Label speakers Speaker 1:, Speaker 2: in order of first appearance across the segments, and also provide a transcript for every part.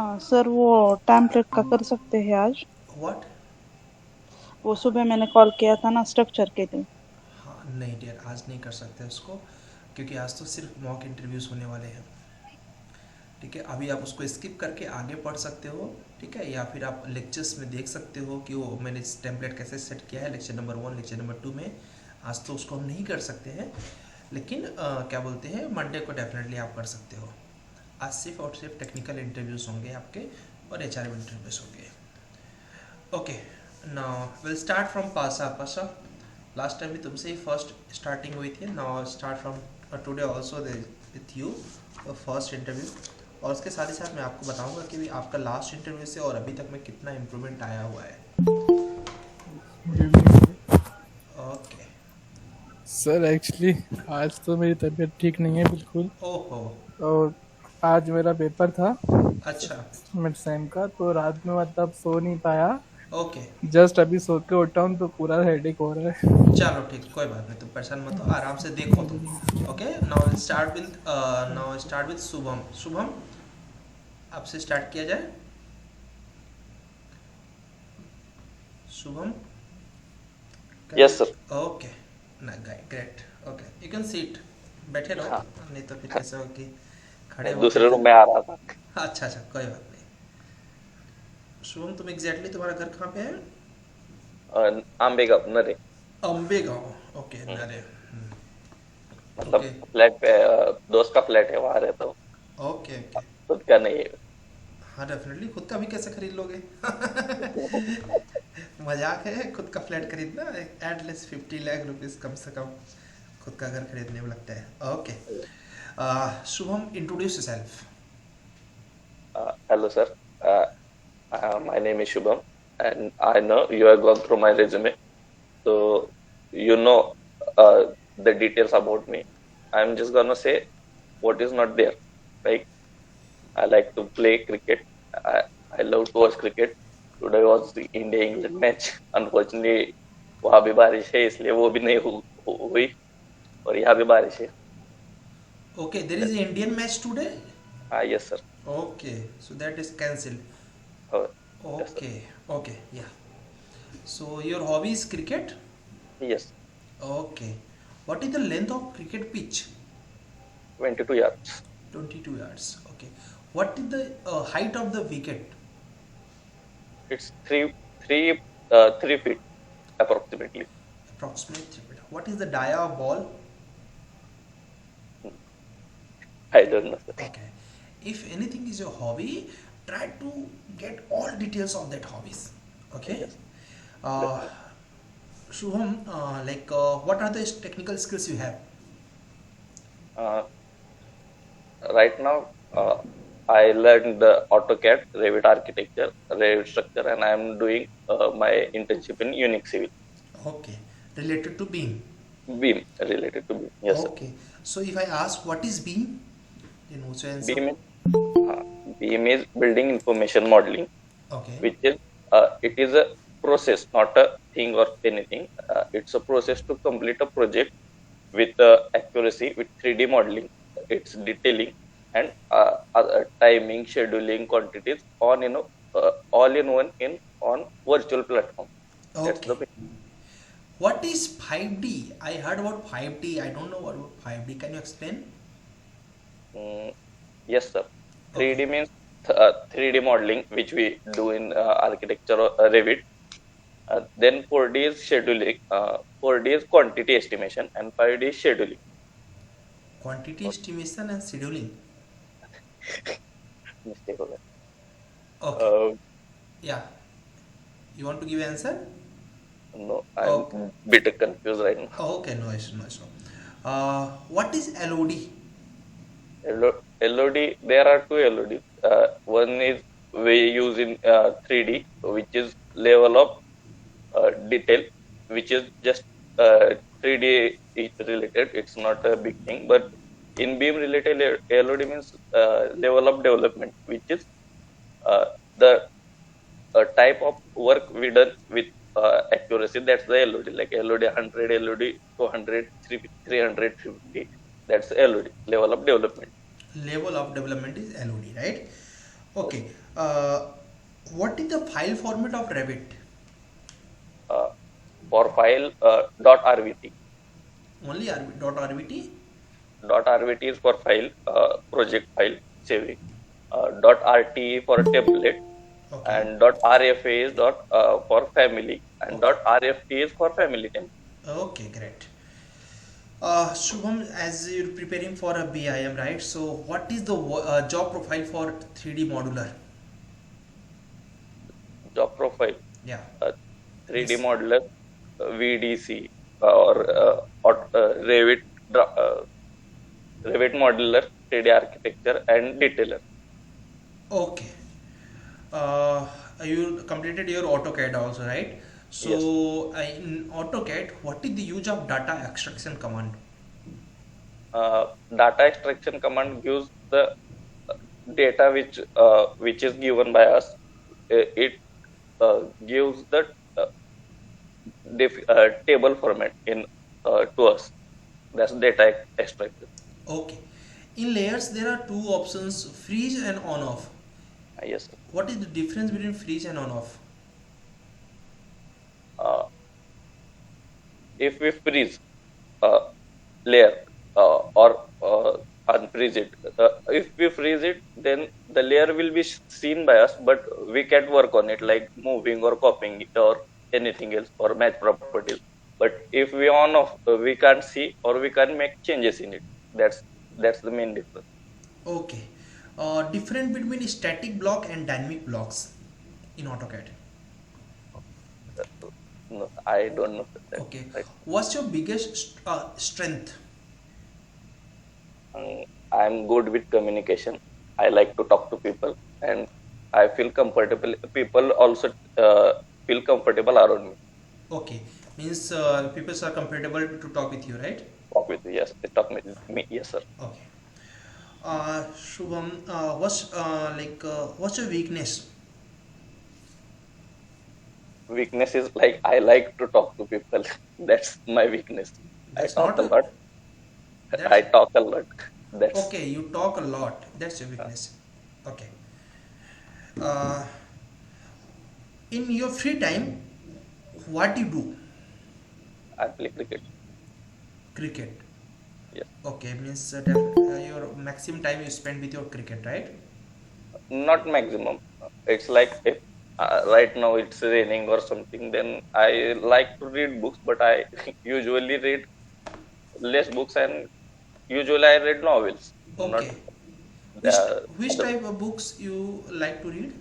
Speaker 1: Sir वो template का कर सकते हैं आज?
Speaker 2: व्हाट?
Speaker 1: वो सुबह मैंने कॉल किया था ना स्ट्रक्चर के लिए।
Speaker 2: हाँ नहीं डियर, आज नहीं कर सकते उसको, क्योंकि आज तो सिर्फ मॉक इंटरव्यूज़ होने वाले हैं। ठीक है, अभी आप उसको स्किप करके आगे पढ़ सकते हो। ठीक है, या फिर आप लेक्चर्स में देख सकते हो कि वो मैंने टेम्पलेट कैसे सेट किया है लेक्चर नंबर 1 लेक्चर नंबर 2 में। आज तो उसको हम नहीं कर सकते हैं, लेकिन क्या बोलते हैं, मंडे को डेफिनेटली आप कर सकते हो। आज सिर्फ और सिर्फ टेक्निकल इंटरव्यूज़ होंगे आपके और एचआरएम इंटरव्यूज़ होंगे। Okay, now will start from पासा। पासा, लास्ट टाइम भी तुमसे ही फर्स्ट स्टार्टिंग हुई थी, now start from today also with you first interview. और उसके साथ ही साथ मैं आपको बताऊंगा कि भी आपका लास्ट इंटरव्यू से और अभी तक में कितना इम्प्रूवमेंट आया हुआ है। ओके।
Speaker 3: सर एक्चुअली आज तो मेरी तबीयत ठीक नहीं है बिल्कुल।
Speaker 2: ओहो।
Speaker 3: और आज मेरा पेपर था
Speaker 2: अच्छा।
Speaker 3: मेडिसिन का, तो रात में मतलब सो नहीं पाया।
Speaker 2: ओके,
Speaker 3: जस्ट अभी सो के उठा हूँ तो पूरा हेडेक हो रहा है।
Speaker 2: चलो ठीक, कोई बात नहीं, तुम परेशान मत हो, आराम से देखो तुम। Okay, now start with Shubham. Shubham, आपसे स्टार्ट किया जाए। शुभम।
Speaker 4: Yes sir.
Speaker 2: ओके, ना great. Okay, you can sit, बैठे रहो,
Speaker 4: हाँ,
Speaker 2: नहीं तो फिर कैसे हो कि खड़े
Speaker 4: मैं
Speaker 2: हो फिर
Speaker 4: दूसरे रूम में आ रहा था।
Speaker 2: अच्छा अच्छा, कोई बात नहीं। शुभम, तुम एग्जैक्टली तुम्हारा घर कहाँ पे है?
Speaker 4: आंबेगा नरे।
Speaker 2: अम्बे गाँव। ओके,
Speaker 4: हम्म,
Speaker 2: नरे।
Speaker 4: मतलब
Speaker 2: ओके
Speaker 4: फ्लैट पे दोस्त का फ्लैट है, वहां रहता हूँ।
Speaker 2: Okay okay.
Speaker 4: खुद का नहीं है।
Speaker 2: हाँ डेफिनेटली, खुद का भी कैसे खरीद लोगे? मजाक है, खुद का फ्लैट खरीदना एटलीस्ट 50 लाख रुपीस कम से कम खुद का घर खरीदने में लगता है। Okay, Shubham, introduce yourself.
Speaker 4: Hello sir, my name is Shubham, and I know you have gone through my resume, so you know the details about me. I'm just gonna say what is not there. Like, I like to play cricket. I, I love to watch cricket. Today was the India England match. Unfortunately, वहाँ भी बारिश है, इसलिए वो भी नहीं हुई, और यहाँ भी बारिश है।
Speaker 2: Okay, there is Indian match today.
Speaker 4: हाँ yes sir.
Speaker 2: Okay, so that is cancelled.
Speaker 4: Yes sir.
Speaker 2: Okay okay, yeah, so your hobby is cricket.
Speaker 4: Yes.
Speaker 2: Okay. What is the length of cricket pitch?
Speaker 4: 22 yards.
Speaker 2: 22 yards. Okay. What is the height of the wicket?
Speaker 4: It's 3 feet approximately.
Speaker 2: Approximately 3 feet. What is the dia of ball?
Speaker 4: I don't know, sir.
Speaker 2: Okay. If anything is your hobby, try to get all details of that hobbies. Okay.
Speaker 4: Yes.
Speaker 2: Uh, Shubham, what are the technical skills you have?
Speaker 4: Uh, right now, I learned the AutoCAD, Revit architecture, Revit structure, and I am doing my internship in Unix Civil.
Speaker 2: Okay. Related to beam.
Speaker 4: Beam, related to Beam. Yes, sir.
Speaker 2: Okay. So if I ask what is beam, then what's your answer?
Speaker 4: Beam is, uh, Beam is building information modeling,
Speaker 2: Okay.
Speaker 4: which is it is a process, not a thing or anything. It's a process to complete a project with accuracy, with 3D modeling, its detailing, and timing, scheduling, quantities on all in one in on virtual platform. That's the
Speaker 2: Okay. What is 5D? I heard about 5D. I don't know what about 5D. Can you explain?
Speaker 4: mm, yes sir.
Speaker 2: Okay.
Speaker 4: 3D means 3D modeling, which we do in architecture or Revit. Then 4D is scheduling. 4D is quantity estimation, and 5D is scheduling.
Speaker 2: Quantity estimation and scheduling.
Speaker 4: Mistake हो गया.
Speaker 2: Okay.
Speaker 4: Uh,
Speaker 2: Yeah. You want to give answer?
Speaker 4: no, I'm
Speaker 2: Okay.
Speaker 4: bit confused right now.
Speaker 2: Okay, no issue, no issue. What is LOD?
Speaker 4: LOD, there are two LODs. One is we use in 3D, which is level of detail, which is just 3D related. It's not a big thing. But in beam related, LOD means level of development, which is the type of work we done with accuracy. That's the LOD, like LOD 100, LOD 200, 300, 350. That's LOD, level of development.
Speaker 2: Level of development is LOD, right? Okay. Uh, what is the file format of Revit?
Speaker 4: Uh, for file .rvt.
Speaker 2: Only .rvt?
Speaker 4: .rvt is for file, project file saving. .rt for template,
Speaker 2: Okay.
Speaker 4: and .rfa is for family, and
Speaker 2: Okay.
Speaker 4: .rft is for family template.
Speaker 2: Okay, great. Shubham, as you're preparing for a BIM, right? So, what is the job profile for 3D modular?
Speaker 4: Job profile,
Speaker 2: Yeah,
Speaker 4: uh, 3D
Speaker 2: means
Speaker 4: modeler, VDC, or Revit modeler, 3D architecture, and detailer.
Speaker 2: okay. Uh, you completed your AutoCAD also, right?
Speaker 4: Yes.
Speaker 2: So, in AutoCAD, what is the use of data extraction command?
Speaker 4: Data extraction command gives the data which is given by us. It gives the uh, table format in to us. That's data extraction.
Speaker 2: Okay. In layers, there are two options, freeze and on off.
Speaker 4: Yes, sir.
Speaker 2: What is the difference between freeze and on off?
Speaker 4: Uh, if we freeze layer or unfreeze it, if we freeze it, then the layer will be seen by us, but we can't work on it like moving or copying it or anything else or match properties. But if we on off, we can't see or we can make changes in it. That's the main difference.
Speaker 2: Okay. Difference between static block and dynamic blocks in AutoCAD.
Speaker 4: No, I don't know that.
Speaker 2: Okay.
Speaker 4: Right.
Speaker 2: What's your biggest strength?
Speaker 4: I'm good with communication. I like to talk to people, and I feel comfortable. People also feel comfortable around me.
Speaker 2: Okay. Means people are comfortable to talk with you, right?
Speaker 4: Talk with me, yes. They talk with me, yes, sir.
Speaker 2: Okay. Shubham, what's your weakness?
Speaker 4: Weakness is like I like to talk to people. That's my weakness. I
Speaker 2: That's
Speaker 4: talk
Speaker 2: not
Speaker 4: a
Speaker 2: a,
Speaker 4: lot. I
Speaker 2: that's
Speaker 4: talk a lot. That's
Speaker 2: okay. You talk a lot. That's your weakness. Okay. Uh, in your free time, what do you do?
Speaker 4: I play cricket.
Speaker 2: Cricket.
Speaker 4: Yes.
Speaker 2: Okay, means your maximum time you spend with your cricket, right?
Speaker 4: Not maximum. It's like if right now it's raining or something, then I like to read books, but I usually read less books, and usually I read novels, not
Speaker 2: Okay. Which
Speaker 4: other
Speaker 2: type of books you like to read?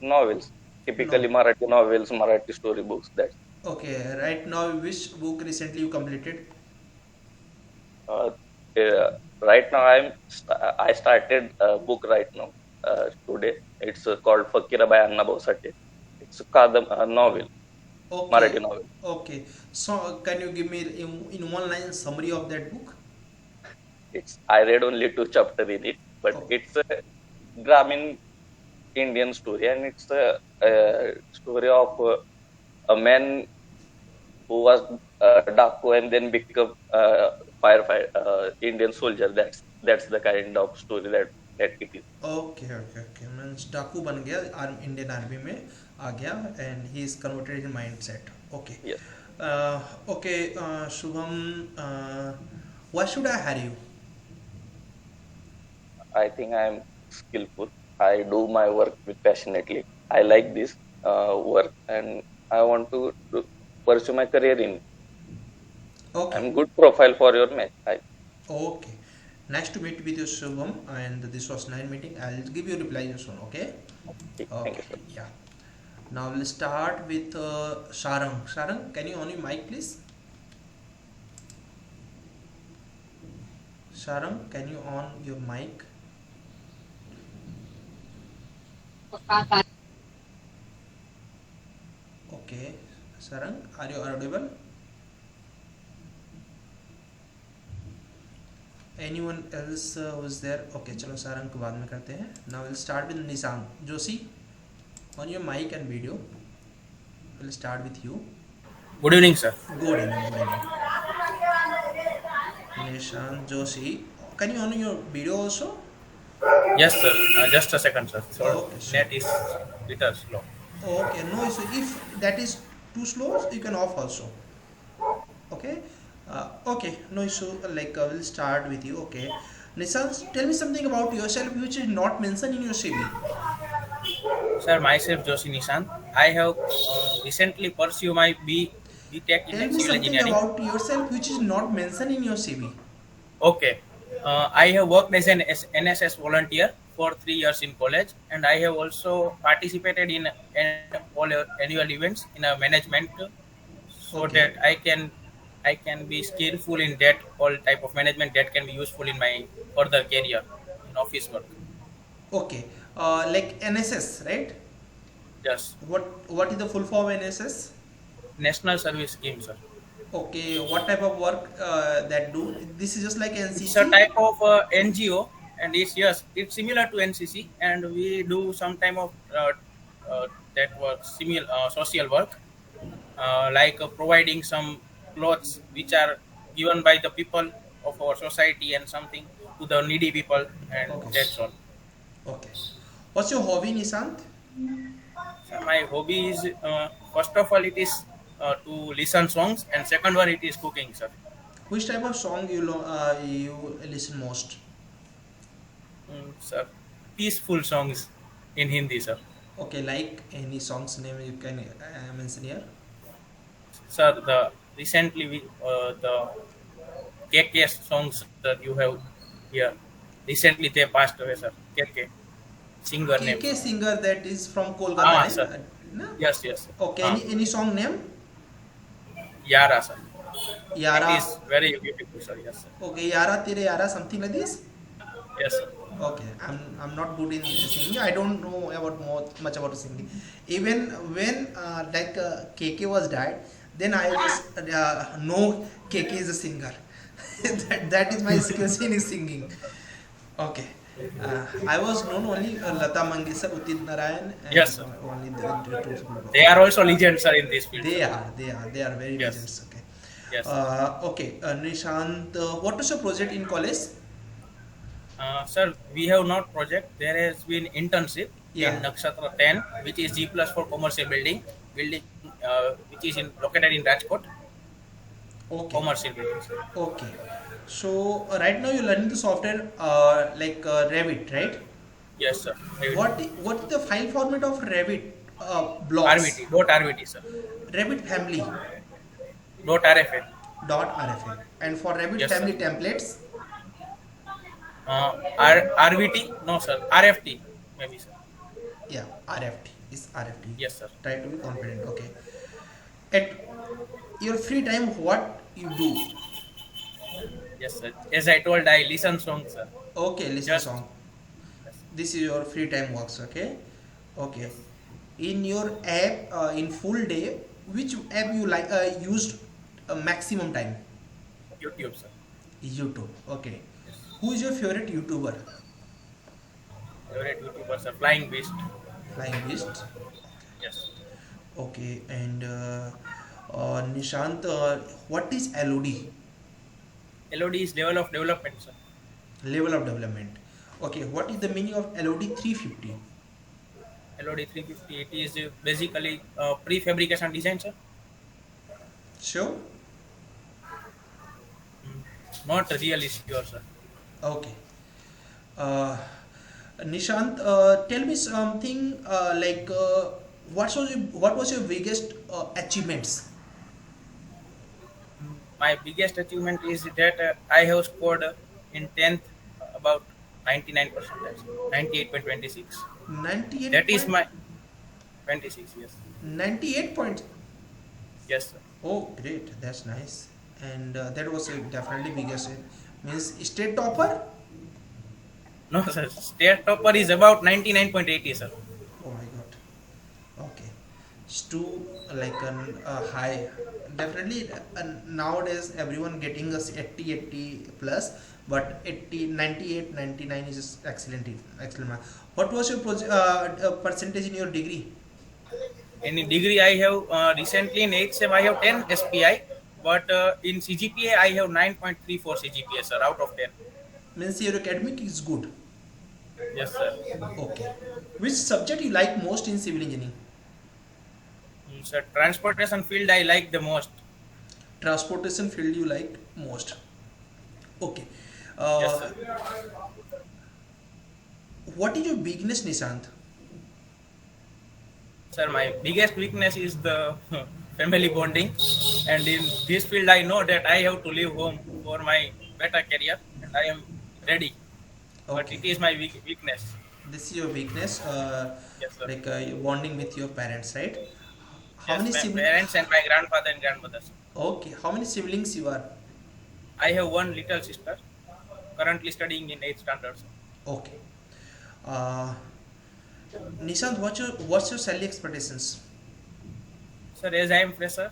Speaker 4: novels. Typically
Speaker 2: No.
Speaker 4: Marathi novels, Marathi story books. That's
Speaker 2: Okay. Right now, which book recently you completed?
Speaker 4: uh, uh, right now. I started a book right now today. It's called Fakira by Anna Bosate. It's a novel, Marathi
Speaker 2: Okay.
Speaker 4: novel.
Speaker 2: Okay. So, can you give me in one line summary of that book?
Speaker 4: It's I read only two chapters in it, but
Speaker 2: Oh,
Speaker 4: it's a Grameen Indian story, and it's a story of a man who was Daku and then become firefighter, Indian soldier. That's the kind of story that it is.
Speaker 2: okay, okay, okay. Means डाकू बन गया Indian army में आ गया and he is converted in mindset. Okay.
Speaker 4: Yes,
Speaker 2: Okay, Shubham, why should I hire you?
Speaker 4: I think I am skillful. I do my work with passionately. I like this work, and I want to pursue my career in.
Speaker 2: Okay,
Speaker 4: I'm good profile for your match.
Speaker 2: okay. Nice to meet with you, Shubham. And this was nice meeting. I'll give you reply soon. Okay.
Speaker 4: Thank you,
Speaker 2: Okay.
Speaker 4: sir.
Speaker 2: Yeah. Now we'll start with Sarang. Sarang, can you on your mic, please? Sarang, can you on your mic? Okay. Sarang, are you audible? Anyone else who's there? Okay, चलो सारंग को बाद में करते हैं. Now we'll start with Nissan. Joshi, on your mic and video. We'll start with you.
Speaker 5: Good evening, sir.
Speaker 2: Good evening, good evening. Nishan Joshi. Can you on your video also?
Speaker 5: Yes, sir. Just a second, sir. So
Speaker 2: Okay, sure.
Speaker 5: net is little slow.
Speaker 2: Okay, no issue. If that is too slow, you can off also. Okay. Okay, no issue. Like we'll start with you. Okay. Nissan, tell me something about yourself which is not mentioned in your CV.
Speaker 5: Sir, myself Joshi Nishant. I have recently pursued my B Tech
Speaker 2: Tell
Speaker 5: in
Speaker 2: me
Speaker 5: civil
Speaker 2: something
Speaker 5: engineering.
Speaker 2: about yourself which is not mentioned in your CV.
Speaker 5: Okay. I have worked as an NSS volunteer for 3 years in college, and I have also participated in all annual events in a management, so
Speaker 2: Okay.
Speaker 5: that I can be skillful in that all type of management that can be useful in my further career in office work.
Speaker 2: Okay. Like NSS, right?
Speaker 5: Yes,
Speaker 2: What is the full form NSS?
Speaker 5: National Service Scheme, sir.
Speaker 2: Okay. What type of work that do? This is just like
Speaker 5: It's a
Speaker 2: NCC.
Speaker 5: type of NGO, and it's yes, it's similar to NCC, and we do some type of that work, similar social work, like providing some clothes which are given by the people of our society and something to the needy people, and
Speaker 2: Okay.
Speaker 5: that's all.
Speaker 2: Okay. What's your hobby, Nishant?
Speaker 5: So my hobby is first of all it is to listen songs, and second one it is cooking, sir.
Speaker 2: Which type of song you listen most?
Speaker 5: Sir, peaceful songs in Hindi, sir.
Speaker 2: Okay, like any songs name you can mention here.
Speaker 5: Sir, the recently the KK songs that you have here. Recently they passed away, sir. KK singer name.
Speaker 2: KK singer that is from Kolkata,
Speaker 5: Ah,
Speaker 2: right?
Speaker 5: sir.
Speaker 2: No?
Speaker 5: Yes, yes.
Speaker 2: Okay,
Speaker 5: Ah,
Speaker 2: any song name?
Speaker 5: Yara, sir. It
Speaker 2: Yara.
Speaker 5: is very beautiful, sir. Yes, sir.
Speaker 2: Okay, Yara Tere Yara, something like this.
Speaker 5: Yes, sir.
Speaker 2: Okay, I'm not good in singing. I don't know about much about singing. Even when KK was died, then I just know KK is a singer. That is my skills in singing. Okay. I was known only Lata Mangeshkar, Udit Narayan, and
Speaker 5: Yes, sir.
Speaker 2: only the two people.
Speaker 5: They are also legends, sir, in this field, sir.
Speaker 2: They are very
Speaker 5: Yes,
Speaker 2: legends. Okay.
Speaker 5: yes.
Speaker 2: Okay, Nishant, what was your project in college?
Speaker 5: Sir, we have not project. There has been internship
Speaker 2: Yeah.
Speaker 5: in Nakshatra 10, which is G plus for commercial building, which is located in Rajkot,
Speaker 2: Okay.
Speaker 5: commercial building, sir.
Speaker 2: Okay. So right now you're learning the software like Revit, right?
Speaker 5: Yes, sir.
Speaker 2: What is the file format of Revit blocks?
Speaker 5: RVT, dot RVT, sir.
Speaker 2: Revit family
Speaker 5: Dot RFA.
Speaker 2: dot RFA, and for Revit
Speaker 5: Yes, sir.
Speaker 2: family templates,
Speaker 5: RVT? No, sir. RFT, maybe, sir.
Speaker 2: yeah, RFT is RFT.
Speaker 5: Yes, sir.
Speaker 2: Try to be confident. Okay. At your free time, what you do?
Speaker 5: Yes, sir. As I told, I listen songs, sir.
Speaker 2: Okay, listen
Speaker 5: Just
Speaker 2: song.
Speaker 5: yes,
Speaker 2: This is your free time works. Okay. Okay.
Speaker 5: yes.
Speaker 2: In your app in full day, which app you like used maximum time?
Speaker 5: YouTube, sir.
Speaker 2: YouTube. Okay.
Speaker 5: Yes.
Speaker 2: Who is your favorite YouTuber?
Speaker 5: Favorite YouTuber, sir. Flying Beast.
Speaker 2: Flying Beast.
Speaker 5: Yes.
Speaker 2: Okay. And Nishant, what is LOD?
Speaker 5: LOD is level of development, sir.
Speaker 2: Level of development. Okay. What is the meaning of LOD 350?
Speaker 5: LOD 350. It is basically prefabrication design, sir.
Speaker 2: Sure.
Speaker 5: Not really sure, sir.
Speaker 2: Okay. Uh, Nishant, tell me something what was your biggest achievements?
Speaker 5: My biggest achievement is that I have scored in 10th about 99%, 98.26.
Speaker 2: 98
Speaker 5: That is
Speaker 2: point
Speaker 5: my 26, yes.
Speaker 2: 98 points.
Speaker 5: Yes, sir.
Speaker 2: Oh, great. That's nice. And that was definitely biggest. Means state topper.
Speaker 5: No, sir. State topper is about 99.80, sir.
Speaker 2: Oh my God. Okay. It's too like an high. Definitely nowadays everyone getting us 80 plus, but 80 98 99 is just excellent. Excellent. What was your percentage in your degree?
Speaker 5: In degree, I have recently in 8 sem I have 10 SPI, but in CGPA I have 9.34 CGPA, sir, out of 10.
Speaker 2: Means your academic is good.
Speaker 5: Yes, sir.
Speaker 2: Okay. Which subject you like most in civil engineering?
Speaker 5: Sir, transportation field I like the most.
Speaker 2: Transportation field you like most. Okay.
Speaker 5: Yes,
Speaker 2: Uh,
Speaker 5: sir.
Speaker 2: what is your weakness, Nishant?
Speaker 5: Sir, my biggest weakness is the family bonding, and in this field, I know that I have to leave home for my better career, and I am ready. But
Speaker 2: Okay.
Speaker 5: it is my weakness.
Speaker 2: This is your weakness,
Speaker 5: Yes, sir.
Speaker 2: like your bonding with your parents, right? How
Speaker 5: Yes,
Speaker 2: many
Speaker 5: my
Speaker 2: siblings?
Speaker 5: parents and my grandfather and grandmother. Sir.
Speaker 2: Okay. How many siblings you are?
Speaker 5: I have one little sister, currently studying in 8th standard. Sir,
Speaker 2: Okay. Uh, Nishant, what's your salary expectations?
Speaker 5: Sir, as I am fresher,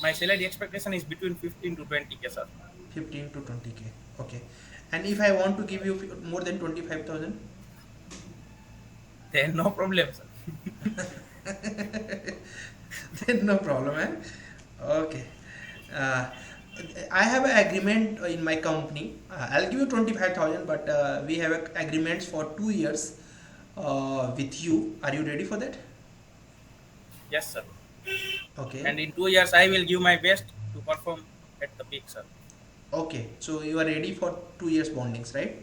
Speaker 5: my salary expectation is between 15 to 20K, sir.
Speaker 2: 15 to 20K. Okay. And if I want to give you more than 25,000?
Speaker 5: Then no problem, sir.
Speaker 2: Then no problem, eh? Okay. Uh, I have an agreement in my company. I'll give you 25,000, but we have agreements for 2 years with you. Are you ready for that?
Speaker 5: Yes, sir.
Speaker 2: Okay.
Speaker 5: And in 2 years, I will give my best to perform at the peak, sir.
Speaker 2: Okay. So you are ready for 2 years bondings, right?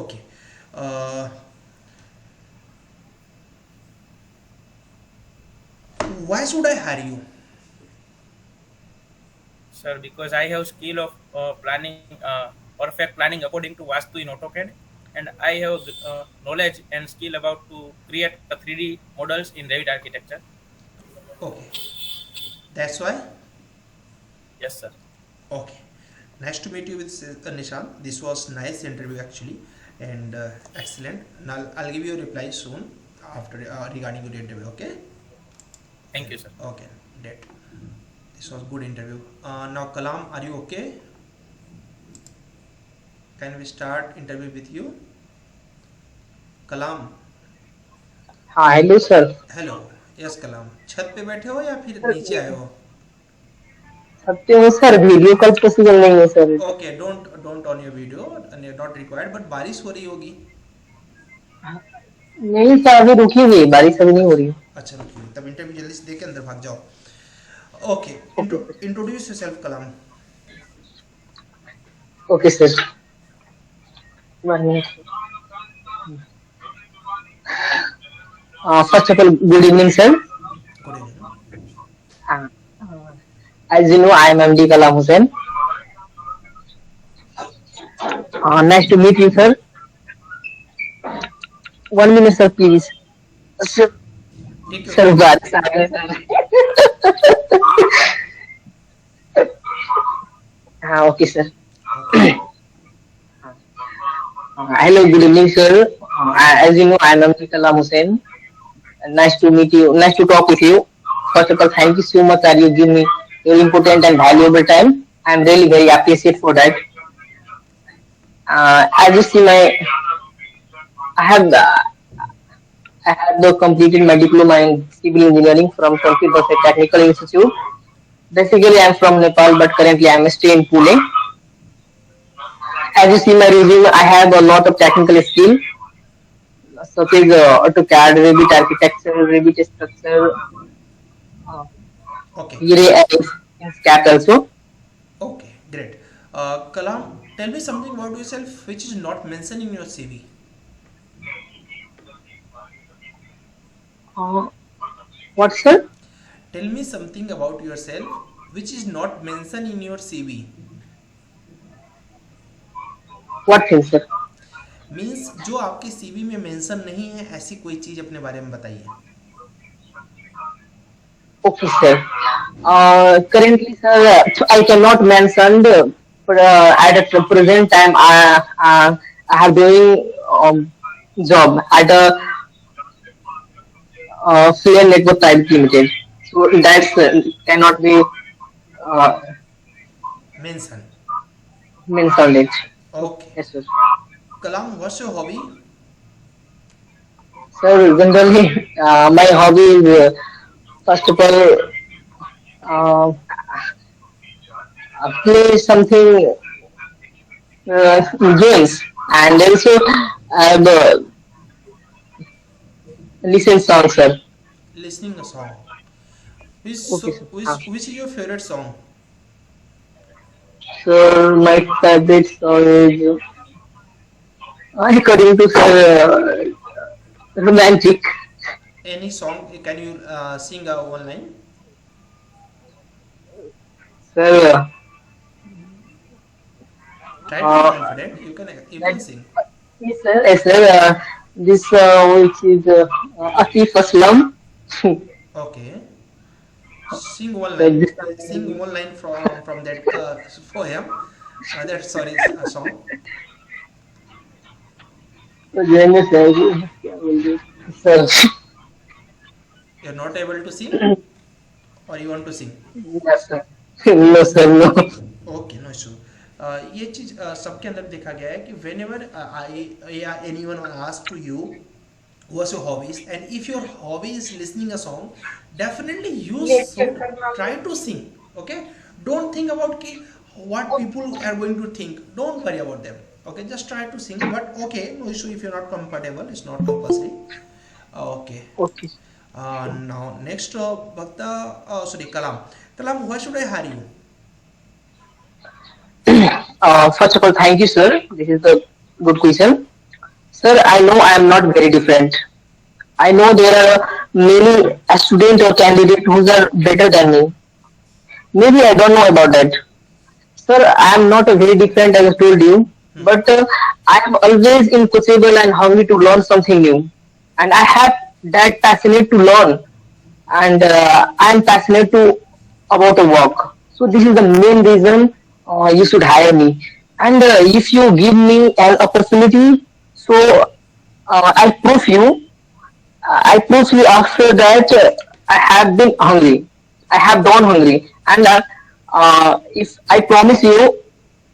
Speaker 2: Okay. Uh, why should I hire you?
Speaker 5: Sir, because I have skill of planning, perfect planning according to Vastu in AutoCAD, and I have knowledge and skill about to create a 3D models in Revit architecture.
Speaker 2: Okay. That's why.
Speaker 5: Yes, sir.
Speaker 2: Okay. Nice to meet you with Nishant. This was nice interview actually, and excellent. Now I'll give you a reply soon after regarding your interview. Okay.
Speaker 5: Thank you, sir.
Speaker 2: Okay. That. This was good interview. Now Kalam, are you okay? Can we start interview with you? कलाम.
Speaker 6: हाँ hello sir.
Speaker 2: Hello. Yes कलाम. छत पे बैठे हो या फिर नीचे आए हो?
Speaker 6: सत्य हो सर, वीडियो कॉल पॉसिबल नहीं है sir.
Speaker 2: Okay, don't on your video, not required. But बारिश हो रही होगी.
Speaker 6: नहीं सर, अभी रुकी हुई है, बारिश अभी नहीं हो रही है.
Speaker 2: अच्छा रुकिए, तब इंटरव्यू जल्दी से देके अंदर भाग जाओ. Okay.
Speaker 6: Okay
Speaker 2: introduce yourself Kalam.
Speaker 6: Okay sir. First of all good evening sir.
Speaker 2: Good evening.
Speaker 6: As you know, I am MD Kalam Hussain. Nice to meet you, sir. 1 minute, sir, please. Sir,
Speaker 2: take your
Speaker 6: sir,
Speaker 2: time.
Speaker 6: बारिश आ गई sir. हाँ, okay sir. Hello, good evening, sir. As you know, I am MD Kalam Hussain. Nice to meet you. Nice to talk with you. First of all, thank you so much that you give me your important and valuable time. I am really very appreciate for that. As you see, I have completed my diploma in civil engineering from 20% Technical Institute. Basically, I am from Nepal, but currently I am staying in Pune. As you see my resume, I have a lot of technical skill, such as AutoCAD, Revit architecture, Revit structure,
Speaker 2: okay.
Speaker 6: in SCAD also.
Speaker 2: Okay, great. Kalam, tell me something about yourself which is not mentioned in your CV.
Speaker 6: What, sir?
Speaker 2: Tell me something about yourself which is not mentioned in your CV.
Speaker 6: What thing, sir?
Speaker 2: Means जो आपके CV में mention नहीं है, ऐसी कोई चीज अपने बारे में बताइए.
Speaker 6: Okay, sir. Currently, sir, I cannot mention, but at the present time, I have doing job at a Fair Network Private Limited. So that's cannot be
Speaker 2: mention.
Speaker 6: mentioned it.
Speaker 2: Okay.
Speaker 6: Yes, sir.
Speaker 2: Kalam, what's your hobby?
Speaker 6: Sir, generally, my hobby is first of all play something games. and also I have listen song, sir.
Speaker 2: Listening a song.
Speaker 6: Okay, sir.
Speaker 2: Which is your favorite song?
Speaker 6: So my favorite song is according to sir romantic.
Speaker 2: Any song? Can you sing one line?
Speaker 6: Sir,
Speaker 2: Try to be
Speaker 6: uh,
Speaker 2: confident. You
Speaker 6: that
Speaker 2: can sing.
Speaker 6: yes, sir. This which is Atif Aslam.
Speaker 2: Okay. Sing one
Speaker 6: So
Speaker 2: line.
Speaker 6: this
Speaker 2: Sing one line from that poem. That sorry song.
Speaker 6: Join sir. Sir,
Speaker 2: You're not able to sing, or you want to sing?
Speaker 6: yes, sir. No, sir, no.
Speaker 2: Okay no issue ये चीज़ सबके अंदर देखा गया है कि when ever I या anyone ask to you what's your hobbies, and if your hobby is listening a song, definitely you should try to sing. Okay, don't think about ki, what people are going to think. Don't worry about them. Okay, just try to sing, but okay, no issue if you're not comfortable, it's not compulsory. Okay.
Speaker 6: Okay.
Speaker 2: Now next Bhakta, sorry, Kalam, why should I hire you?
Speaker 6: First of all, thank you, sir. This is a good question. Sir, I know I am not very different. I know there are many students or candidates who are better than me. Maybe I don't know about that. Sir, I am not a very different as I told you, but I am always impossible and hungry to learn something new. And I have that passionate to learn, and I am passionate to about a work. So this is the main reason you should hire me. And if you give me an opportunity, so I'll prove you. I prove you after that I have been hungry. I have gone hungry, and if I promise you,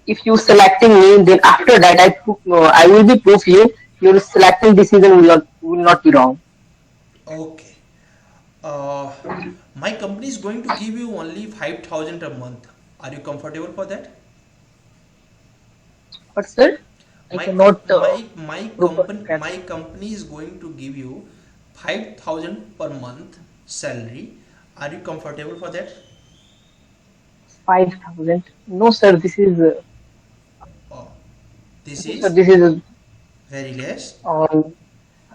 Speaker 6: if you selecting me, then after that I will be proof you your selecting decision will not be wrong.
Speaker 2: Okay. Uh, my company is going to give you only 5,000 a month. Are you comfortable for that?
Speaker 6: But sir, I
Speaker 2: My com-
Speaker 6: cannot
Speaker 2: my company is going to give you 5,000 per month salary. Are you comfortable for that?
Speaker 6: 5,000. No, sir.
Speaker 2: Oh, this
Speaker 6: Sir,
Speaker 2: is
Speaker 6: this is
Speaker 2: very less.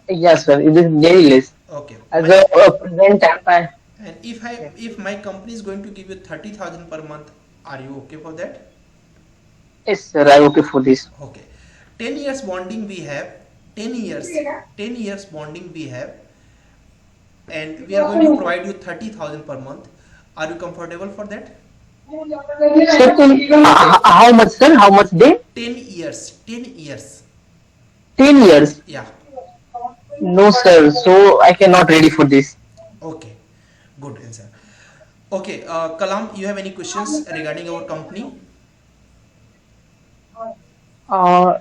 Speaker 6: yes, sir. It is very less.
Speaker 2: Okay.
Speaker 6: As
Speaker 2: My
Speaker 6: a present time,
Speaker 2: and if my company is going to give you 30,000 per month, are you okay for that?
Speaker 6: yes, sir. I'm okay for this.
Speaker 2: Okay. 10 years bonding we have. 10 years. 10 years bonding we have, and we are going to provide you 30,000 per month. Are you comfortable for that?
Speaker 6: Sir, how much, sir? How much day?
Speaker 2: 10 years. 10 years.
Speaker 6: 10 years.
Speaker 2: Yeah.
Speaker 6: No, sir. So I cannot ready for this.
Speaker 2: Okay. Good answer. Okay. Kalam, you have any questions regarding our company?
Speaker 6: Uh,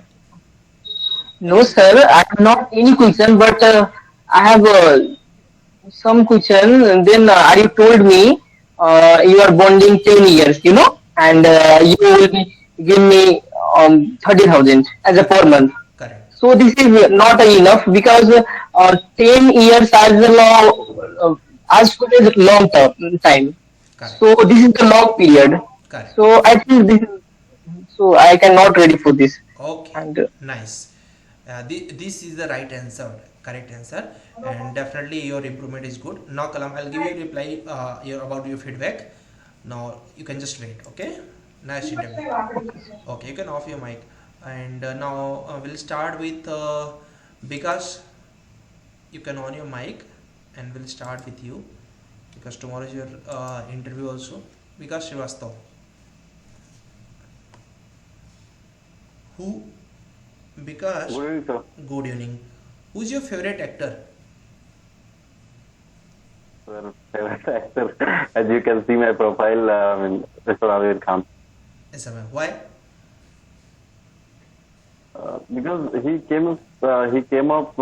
Speaker 6: no, sir. I have not any question, but I have some question. And then you told me you are bonding 10 years, and you will be give me 30,000 as a per
Speaker 2: Correct.
Speaker 6: month.
Speaker 2: Correct.
Speaker 6: So this is not enough because 10 years as a as good as long term time.
Speaker 2: Correct.
Speaker 6: So this is the long period.
Speaker 2: Correct.
Speaker 6: So I think this. So I cannot ready for this.
Speaker 2: Okay.
Speaker 6: And
Speaker 2: Nice. This is the right answer, correct answer, and definitely your improvement is good. Now, Kalam, I'll give you a reply about your feedback. Now you can just wait. Okay. Nice interview. Okay, you can off your mic, and now we'll start with Bikash. You can on your mic, and we'll start with you because tomorrow is your interview also. Bikash Srivastav. Who? Bikash.
Speaker 7: Good evening, sir.
Speaker 2: Good evening. Who's your favorite actor?
Speaker 7: Well, favorite actor. As you can see my profile, Mr. Amir Khan.
Speaker 2: Yes, ma'am. Why?
Speaker 7: Because he came up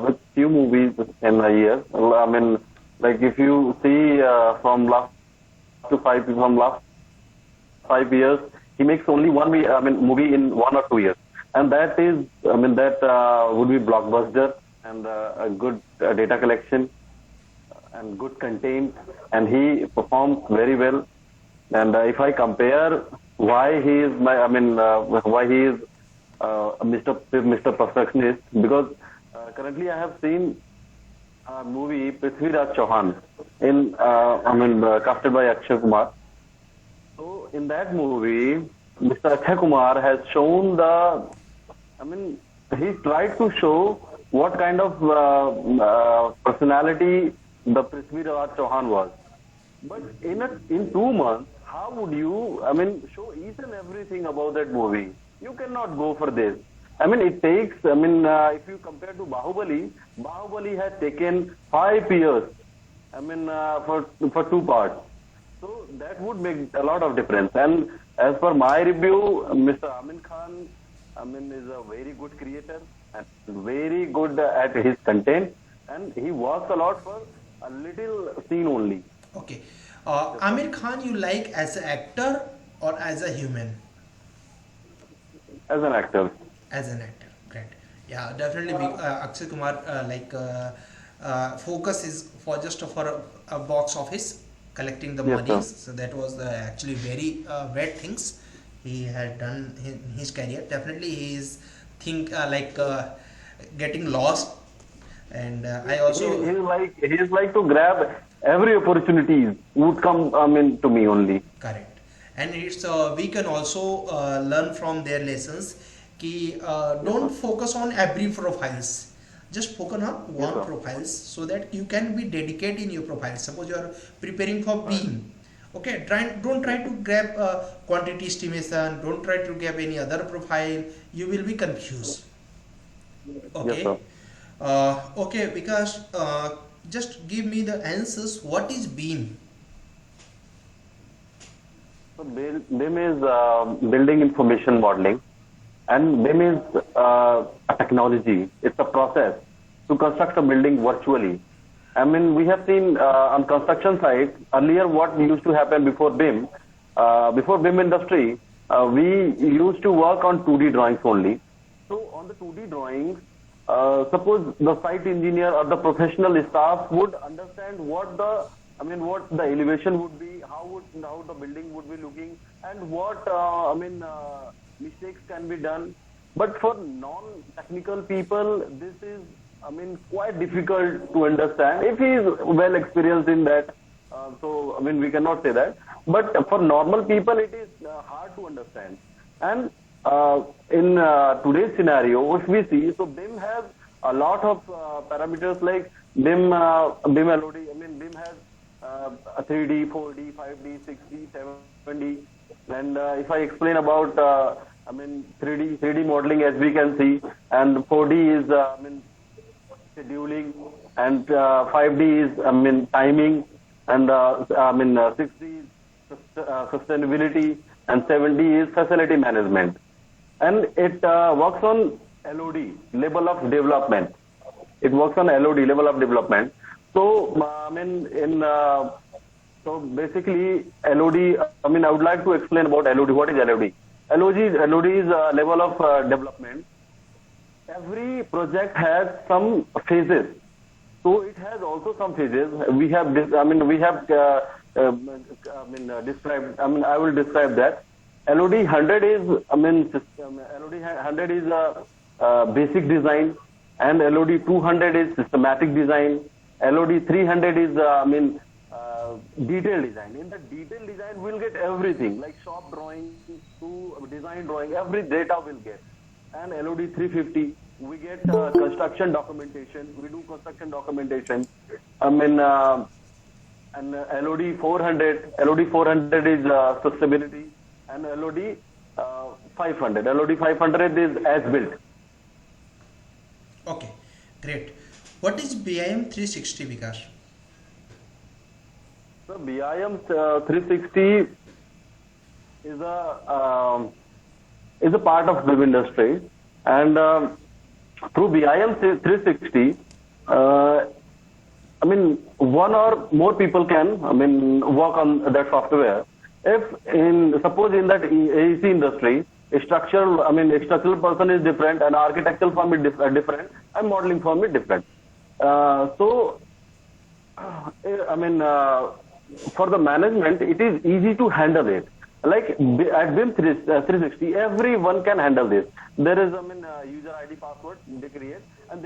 Speaker 7: with few movies in a year. I mean, like if you see from last 5 years, he makes only movie in 1 or 2 years. and that is, I mean, that would be blockbuster and a good data collection and good content, and he performs very well. And if I compare why he is why he is Mr. Perfectionist, because currently I have seen a movie Prithviraj Chauhan casted by Akshay Kumar. So in that movie, Mr. Akshay Kumar has shown he tried to show what kind of personality the Prithviraj Chauhan was. But in 2 months, how would you, show each and everything about that movie? You cannot go for this. It takes, if you compare to Bahubali has taken 5 years, for 2 parts. So that would make a lot of difference. And as per my review, Mr. Amin Khan, is a very good creator and very good at his content, and he works a lot for a little scene only.
Speaker 2: Okay. Amir Khan, you like as an actor or as a human?
Speaker 7: As an actor.
Speaker 2: As an actor, great. Yeah, definitely. Akshay Kumar, focus is for a box office, collecting the
Speaker 7: Yes,
Speaker 2: monies.
Speaker 7: sir.
Speaker 2: So that was actually very bad things he had done in his career. Definitely, he is getting lost. And I also
Speaker 7: He is like to grab every opportunity would come to me only.
Speaker 2: correct. And it's we can also learn from their lessons. Ki don't focus on every profiles. Just focus on one
Speaker 7: sir.
Speaker 2: profiles so that you can be dedicated in your profile. Suppose you are preparing for beam. Okay, don't try to grab quantity estimation. Don't try to grab any other profile. You will be confused. Okay.
Speaker 7: Yes, sir.
Speaker 2: Okay, because just give me the answers. What is beam?
Speaker 7: So BIM is building information modeling, and BIM is a technology. It's a process to construct a building virtually. We have seen on construction site earlier what used to happen before BIM. Before BIM industry, we used to work on 2D drawings only. So on the 2D drawings, suppose the site engineer or the professional staff would understand what the elevation would be, how the building would be looking, and what mistakes can be done. But for non-technical people, this is quite difficult to understand. If he is well experienced in that, we cannot say that. But for normal people, it is hard to understand. And in today's scenario, if we see, so BIM has a lot of parameters like BIM LOD. BIM has 3D, 4D, 5D, 6D, 7D. And if I explain about 3D modeling, as we can see, and 4D is scheduling, and 5D is timing, and 6D is sustainability, and 7D is facility management. And it works on LOD, level of development. It works on LOD, level of development. So, so basically, LOD, I would like to explain about LOD. What is LOD? LOD is a level of development. Every project has some phases. So it has also some phases. We have described. I will describe that. LOD 100 is, LOD 100 is a basic design, and LOD 200 is systematic design. LOD 300 is, detailed design. In the detailed design, we'll get everything, like shop drawing to design drawing, every data we'll get. And LOD 350, we get construction documentation. We do construction documentation. And LOD 400 is sustainability, and LOD 500. LOD 500 is as built.
Speaker 2: Okay, great. What is BIM 360, Vikas?
Speaker 7: So BIM 360 is a part of BIM industry, and through BIM 360, one or more people can work on that software. Suppose in that AEC industry, structural person is different, and architectural firm is different, and modeling firm is different. So, for the management, it is easy to handle it. Like at BIM 360, everyone can handle this. There is, user ID password they create, and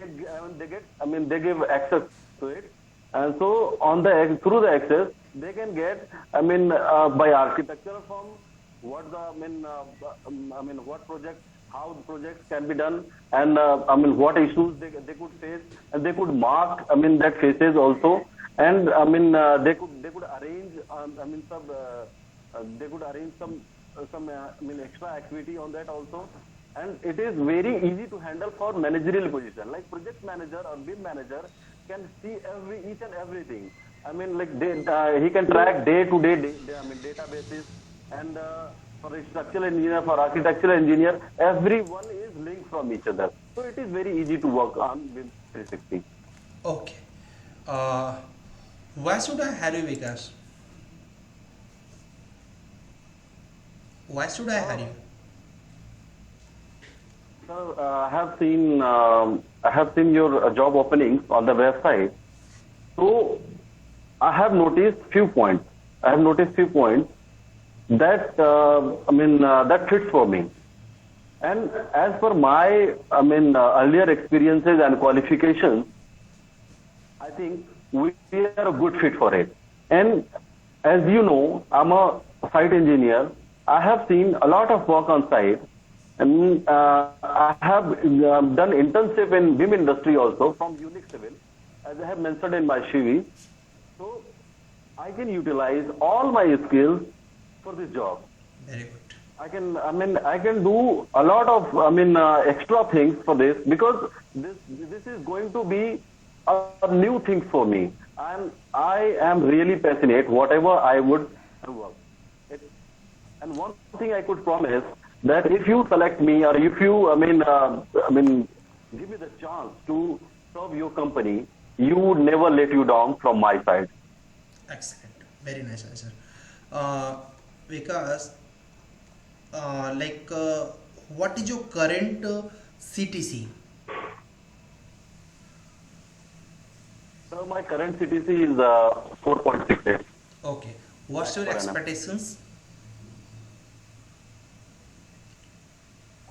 Speaker 7: they give access to it. And so through the access, they can get, by architectural firm, what project, how the projects can be done, and what issues they could face, and they could mark, that faces also, and they could arrange, some extra activity on that also, and it is very easy to handle for managerial position, like project manager or BIM manager can see each and everything. He can track day-to-day databases, and for a structural engineer, for architectural engineer, everyone is linked from each other. So it is very easy to work on BIM 360.
Speaker 2: Okay. Why should I hire you, Vikas? Why should I hire you?
Speaker 7: Sir, I have seen your job openings on the website. So I have noticed few points. That that fits for me. And as per my earlier experiences and qualifications, I think we are a good fit for it. And as you know, I'm a site engineer. I have seen a lot of work on site, and I have done internship in BIM industry also from Unix Civil, as I have mentioned in my CV. So I can utilize all my skills for this job.
Speaker 2: Very good.
Speaker 7: I can do a lot of extra things for this, because this is going to be a new thing for me, and I am really passionate whatever I would work. And one thing I could promise, that if you select me, or if you give me the chance to serve your company, you would never let you down from my side.
Speaker 2: Excellent. Very nice answer. Vikas, what is your current CTC?
Speaker 7: So my current CTC is 4.68.
Speaker 2: Okay. What's your expectations?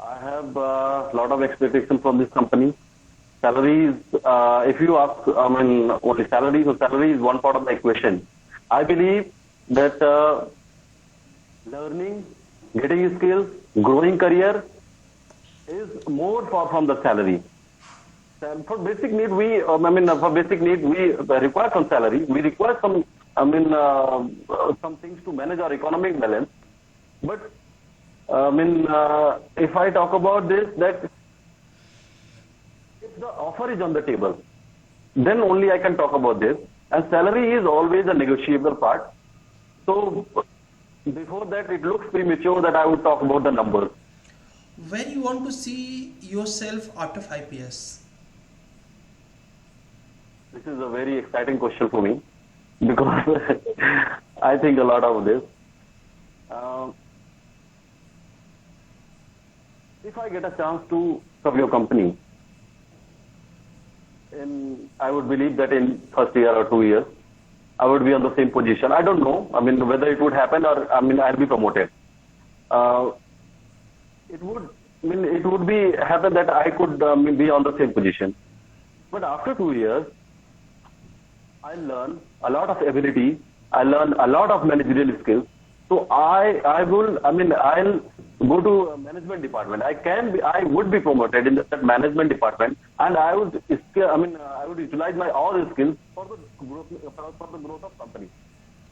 Speaker 7: I have a lot of expectations from this company. Salaries, if you ask, only salary, so salary is one part of the equation. I believe that learning, getting skills, growing career is more far from the salary. For basic need, we require some salary. We require some things to manage our economic balance. But if I talk about this, that if the offer is on the table, then only I can talk about this. And salary is always a negotiable part. So before that, it looks premature that I would talk about the numbers.
Speaker 2: When you want to see yourself after 5 years?
Speaker 7: This is a very exciting question for me, because I think a lot of this. If I get a chance to serve your company, I would believe that in first year or 2 years, I would be on the same position. I don't know. Whether it would happen, or I'll be promoted. It would be happen that I could be on the same position. But after 2 years, I learn a lot of ability. I learn a lot of managerial skills. So I'll go to a management department. I would be promoted in that management department, and I would utilize my all skills for the growth of company.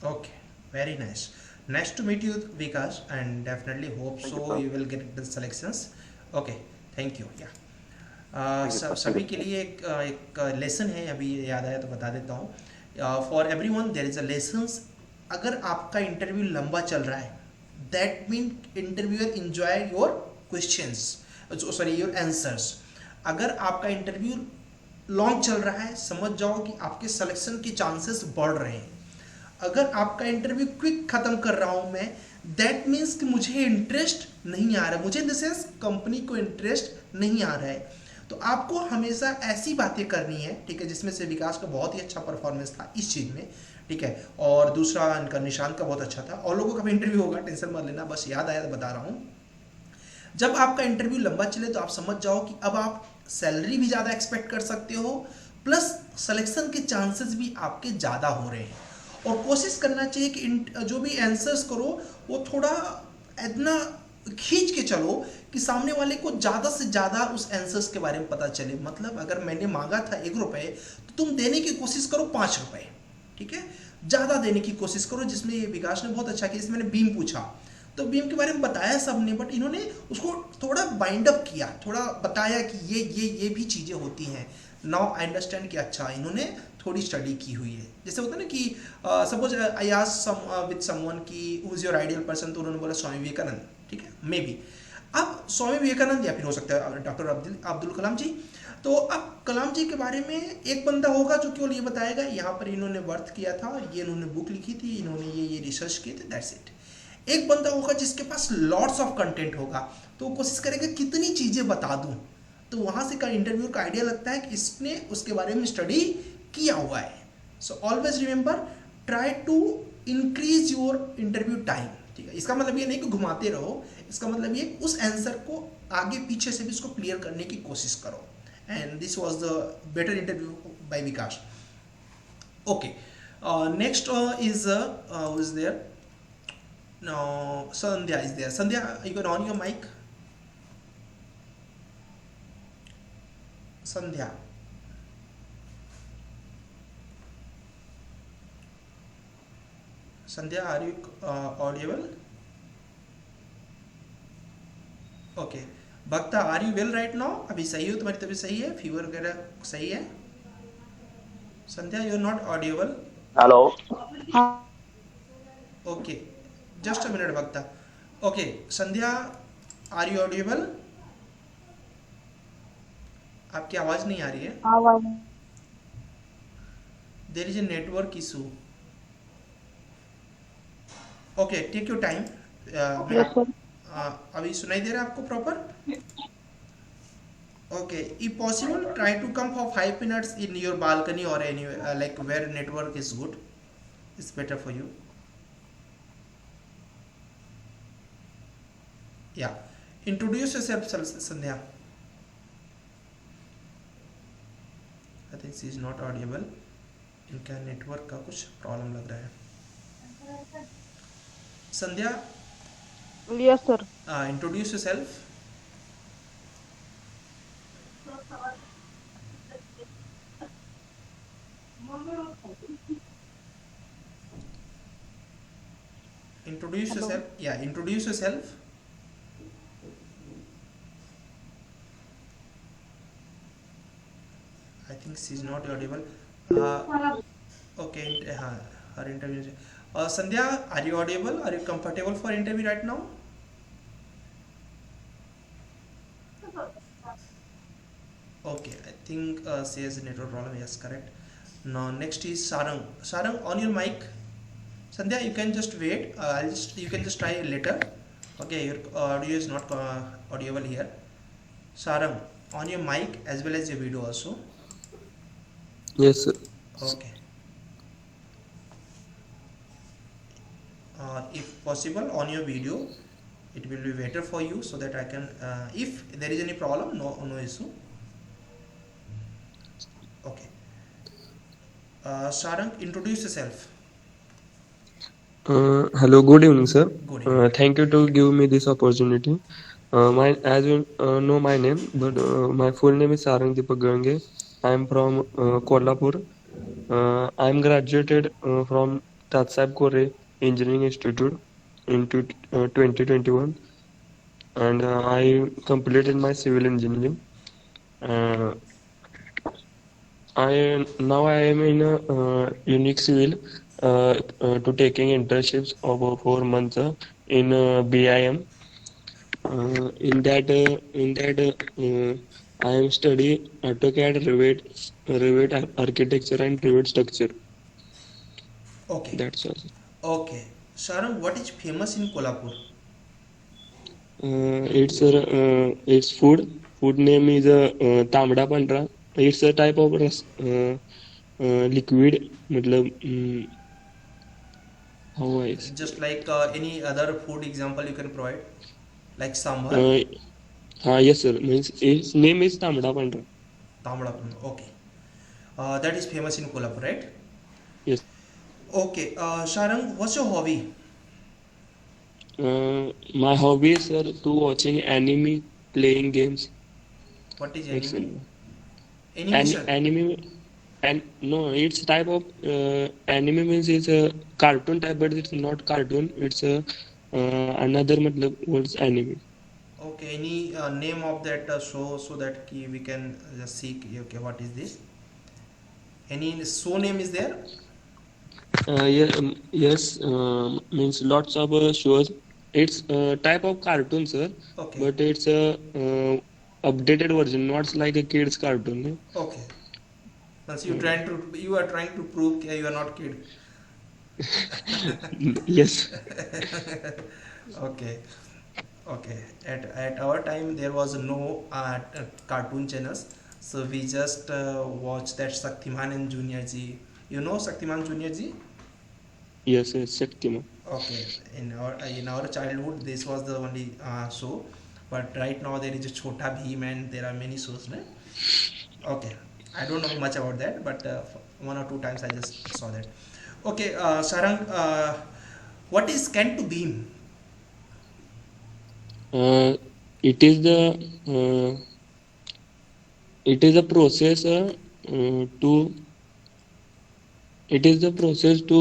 Speaker 2: Okay, very nice. Nice to meet you, Vikas, and definitely hope you will get the selections. Okay, thank you. Yeah. सभी के लिए एक lesson है, अभी याद आया तो बता देता हूँ. For everyone there is a lessons. अगर आपका इंटरव्यू लंबा चल रहा है, that mean interviewer enjoy your questions, your answers. अगर आपका इंटरव्यू लॉन्ग चल रहा है, समझ जाओ कि आपके सिलेक्शन के चांसेस बढ़ रहे हैं. अगर आपका इंटरव्यू क्विक ख़त्म कर रहा हूँ मैं, दैट मीन्स कि मुझे इंटरेस्ट नहीं आ रहा है, मुझे इन द सेंस कंपनी को इंटरेस्ट नहीं आ रहा है। तो आपको हमेशा ऐसी बातें करनी है, ठीक है, जिसमें से विकास का बहुत ही अच्छा परफॉर्मेंस था इस चीज़ में, ठीक है। और दूसरा इनका निशांत का बहुत अच्छा था। और लोगों का भी इंटरव्यू होगा, टेंशन मत लेना, बस याद आया तो बता रहा हूँ। जब आपका इंटरव्यू लंबा चले तो आप समझ जाओ कि अब आप सैलरी भी ज़्यादा एक्सपेक्ट कर सकते हो, प्लस सिलेक्शन के चांसेस भी आपके ज़्यादा हो रहे हैं। और कोशिश करना चाहिए कि जो भी आंसर्स करो वो थोड़ा इतना खींच के चलो कि सामने वाले को ज़्यादा से ज़्यादा उस आंसर्स के बारे में पता चले। मतलब अगर मैंने मांगा था 1 रुपये तो तुम देने की कोशिश करो 5 रुपये, ठीक है, ज़्यादा देने की कोशिश करो। जिसमें ये विकास ने बहुत अच्छा किया, इसमें मैंने बीम पूछा तो बीम के बारे में बताया सबने, बट इन्होंने उसको थोड़ा बाइंड अप किया, थोड़ा बताया कि ये भी चीज़ें होती हैं। नाउ आई अंडरस्टैंड कि अच्छा इन्होंने थोड़ी स्टडी की हुई है। जैसे होता है ना कि suppose I ask with someone की who is your ideal person, तो उन्होंने बोला स्वामी विवेकानंद, ठीक है, मे बी। अब स्वामी विवेकानंद या फिर हो सकता है डॉक्टर अब्दुल कलाम जी। तो अब कलाम जी के बारे में एक बंदा होगा जो केवल ये बताएगा यहाँ पर इन्होंने वर्क किया था, ये इन्होंने बुक लिखी थी, इन्होंने ये रिसर्च किए थे, दैट्स इट। एक बंदा होगा जिसके पास लॉट्स ऑफ कंटेंट होगा, तो वो कोशिश करेगा कितनी चीज़ें बता दूं। तो वहाँ से का इंटरव्यू का आइडिया लगता है कि इसने उसके बारे में स्टडी किया हुआ है। So always remember, try to increase your interview time, ठीक है। इसका मतलब ये नहीं कि घुमाते रहो, इसका मतलब ये उस आंसर को आगे पीछे से भी उसको क्लियर करने की कोशिश करो। And this was the better interview by Vikas. Okay, next is there now Sandhya is there. Sandhya, you can on your mic. Sandhya. Sandhya, are you audible? Okay. Bhakta, are you well right now? अभी सही हो, तुम्हारी तबीयत सही है, fever वगैरह सही है? Sandhya, you are not audible.
Speaker 4: Hello.
Speaker 2: Okay. Just a minute, Bhakta. Okay, Sandhya, are you audible? आपकी आवाज नहीं आ रही है।
Speaker 1: आवाज
Speaker 2: There is a network issue. Okay, take your time.
Speaker 1: Yes, sir.
Speaker 2: अभी सुनाई दे रहा है आपको proper? Okay, if possible, try to come for 5 minutes in your balcony or anywhere like where network is good. It's better for you. Yeah, introduce yourself, Sandhya. I think she is not audible. इनका network का कुछ problem लग रहा है। संध्या,
Speaker 1: Yes, sir.
Speaker 2: introduce yourself. Introduce
Speaker 1: Hello.
Speaker 2: yourself. Yeah, introduce yourself. I think she is not audible. Okay, her interview. Sandhya, are you audible? Are you comfortable for interview right now? Okay, I think she has a network problem. Yes, correct. Now next is Sarang. Sarang, on your mic. Sandhya, you can just wait. You can just try later. Okay, your audio is not audible here. Sarang, on your mic as well as your video also.
Speaker 8: Yes, sir.
Speaker 2: Okay. If possible, on your video, it will be better for you so that I can. If there is any problem, no issue. Okay. Sarang, introduce yourself.
Speaker 8: Hello, good evening, sir.
Speaker 2: Good evening.
Speaker 8: Thank you to give me this opportunity. As you know my name, but my full name is Sarang Deepak Gange. I am from Kolhapur. I am graduated from Tatsab Kore Engineering Institute in 2021, and I completed my civil engineering. I am in a unique civil to taking internships of 4 months in BIM. In that I am study AutoCAD, Revit architecture and Revit structure.
Speaker 2: Okay.
Speaker 8: That's all.
Speaker 2: Okay. Sarang, what is famous in Kolhapur?
Speaker 8: It's food. Food name is तांबडा पांढरा. It's a type of liquid. मतलब how I say?
Speaker 2: Just like any other food example you can provide, like sambar,
Speaker 8: Yes sir. Means its name is तांबडा पांढरा.
Speaker 2: tamda. Okay, that is famous in Kolhapur, right?
Speaker 8: Yes.
Speaker 2: Okay, Sarang, what's your hobby?
Speaker 8: My hobbies are to watching anime, playing games.
Speaker 2: What is
Speaker 8: That's
Speaker 2: anime?
Speaker 8: an
Speaker 2: Animation.
Speaker 8: anime. And no, it's type of anime means it's a cartoon type, but it's not cartoon. It's a another matlab what's anime.
Speaker 2: Okay, any name of that show so that we can just see. Okay, what is this? Any show name is there?
Speaker 8: Yeah, yes, means lots of shows. It's a type of cartoon, sir,
Speaker 2: Okay,
Speaker 8: but it's a updated version, not like a kids cartoon.
Speaker 2: okay. Once
Speaker 8: Eh?
Speaker 2: you are trying to prove you are not kid.
Speaker 8: Yes.
Speaker 2: Okay, okay. At our time there was no cartoon channels, so we just watched that Shaktiman and Junior Ji. You know Shaktiman Junior Ji?
Speaker 8: Yes, yes, Shaktiman.
Speaker 2: Okay, in our childhood this was the only show, but right now there is a Chota Bheem and there are many shows, right? Okay, I don't know much about that, but one or two times I just saw that. Okay, Sarang, what is scan to beam?
Speaker 8: Uh, it is the it is a process to it is the process to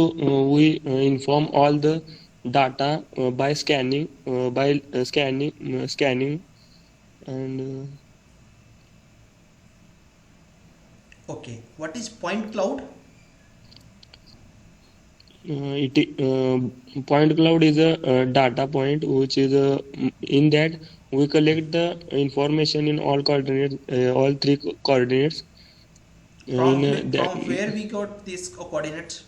Speaker 8: we inform all the data by scanning and
Speaker 2: Okay, what is point cloud?
Speaker 8: point cloud is a data point which is in that we collect the information in all coordinates all three coordinates in that
Speaker 2: From where we got these coordinates?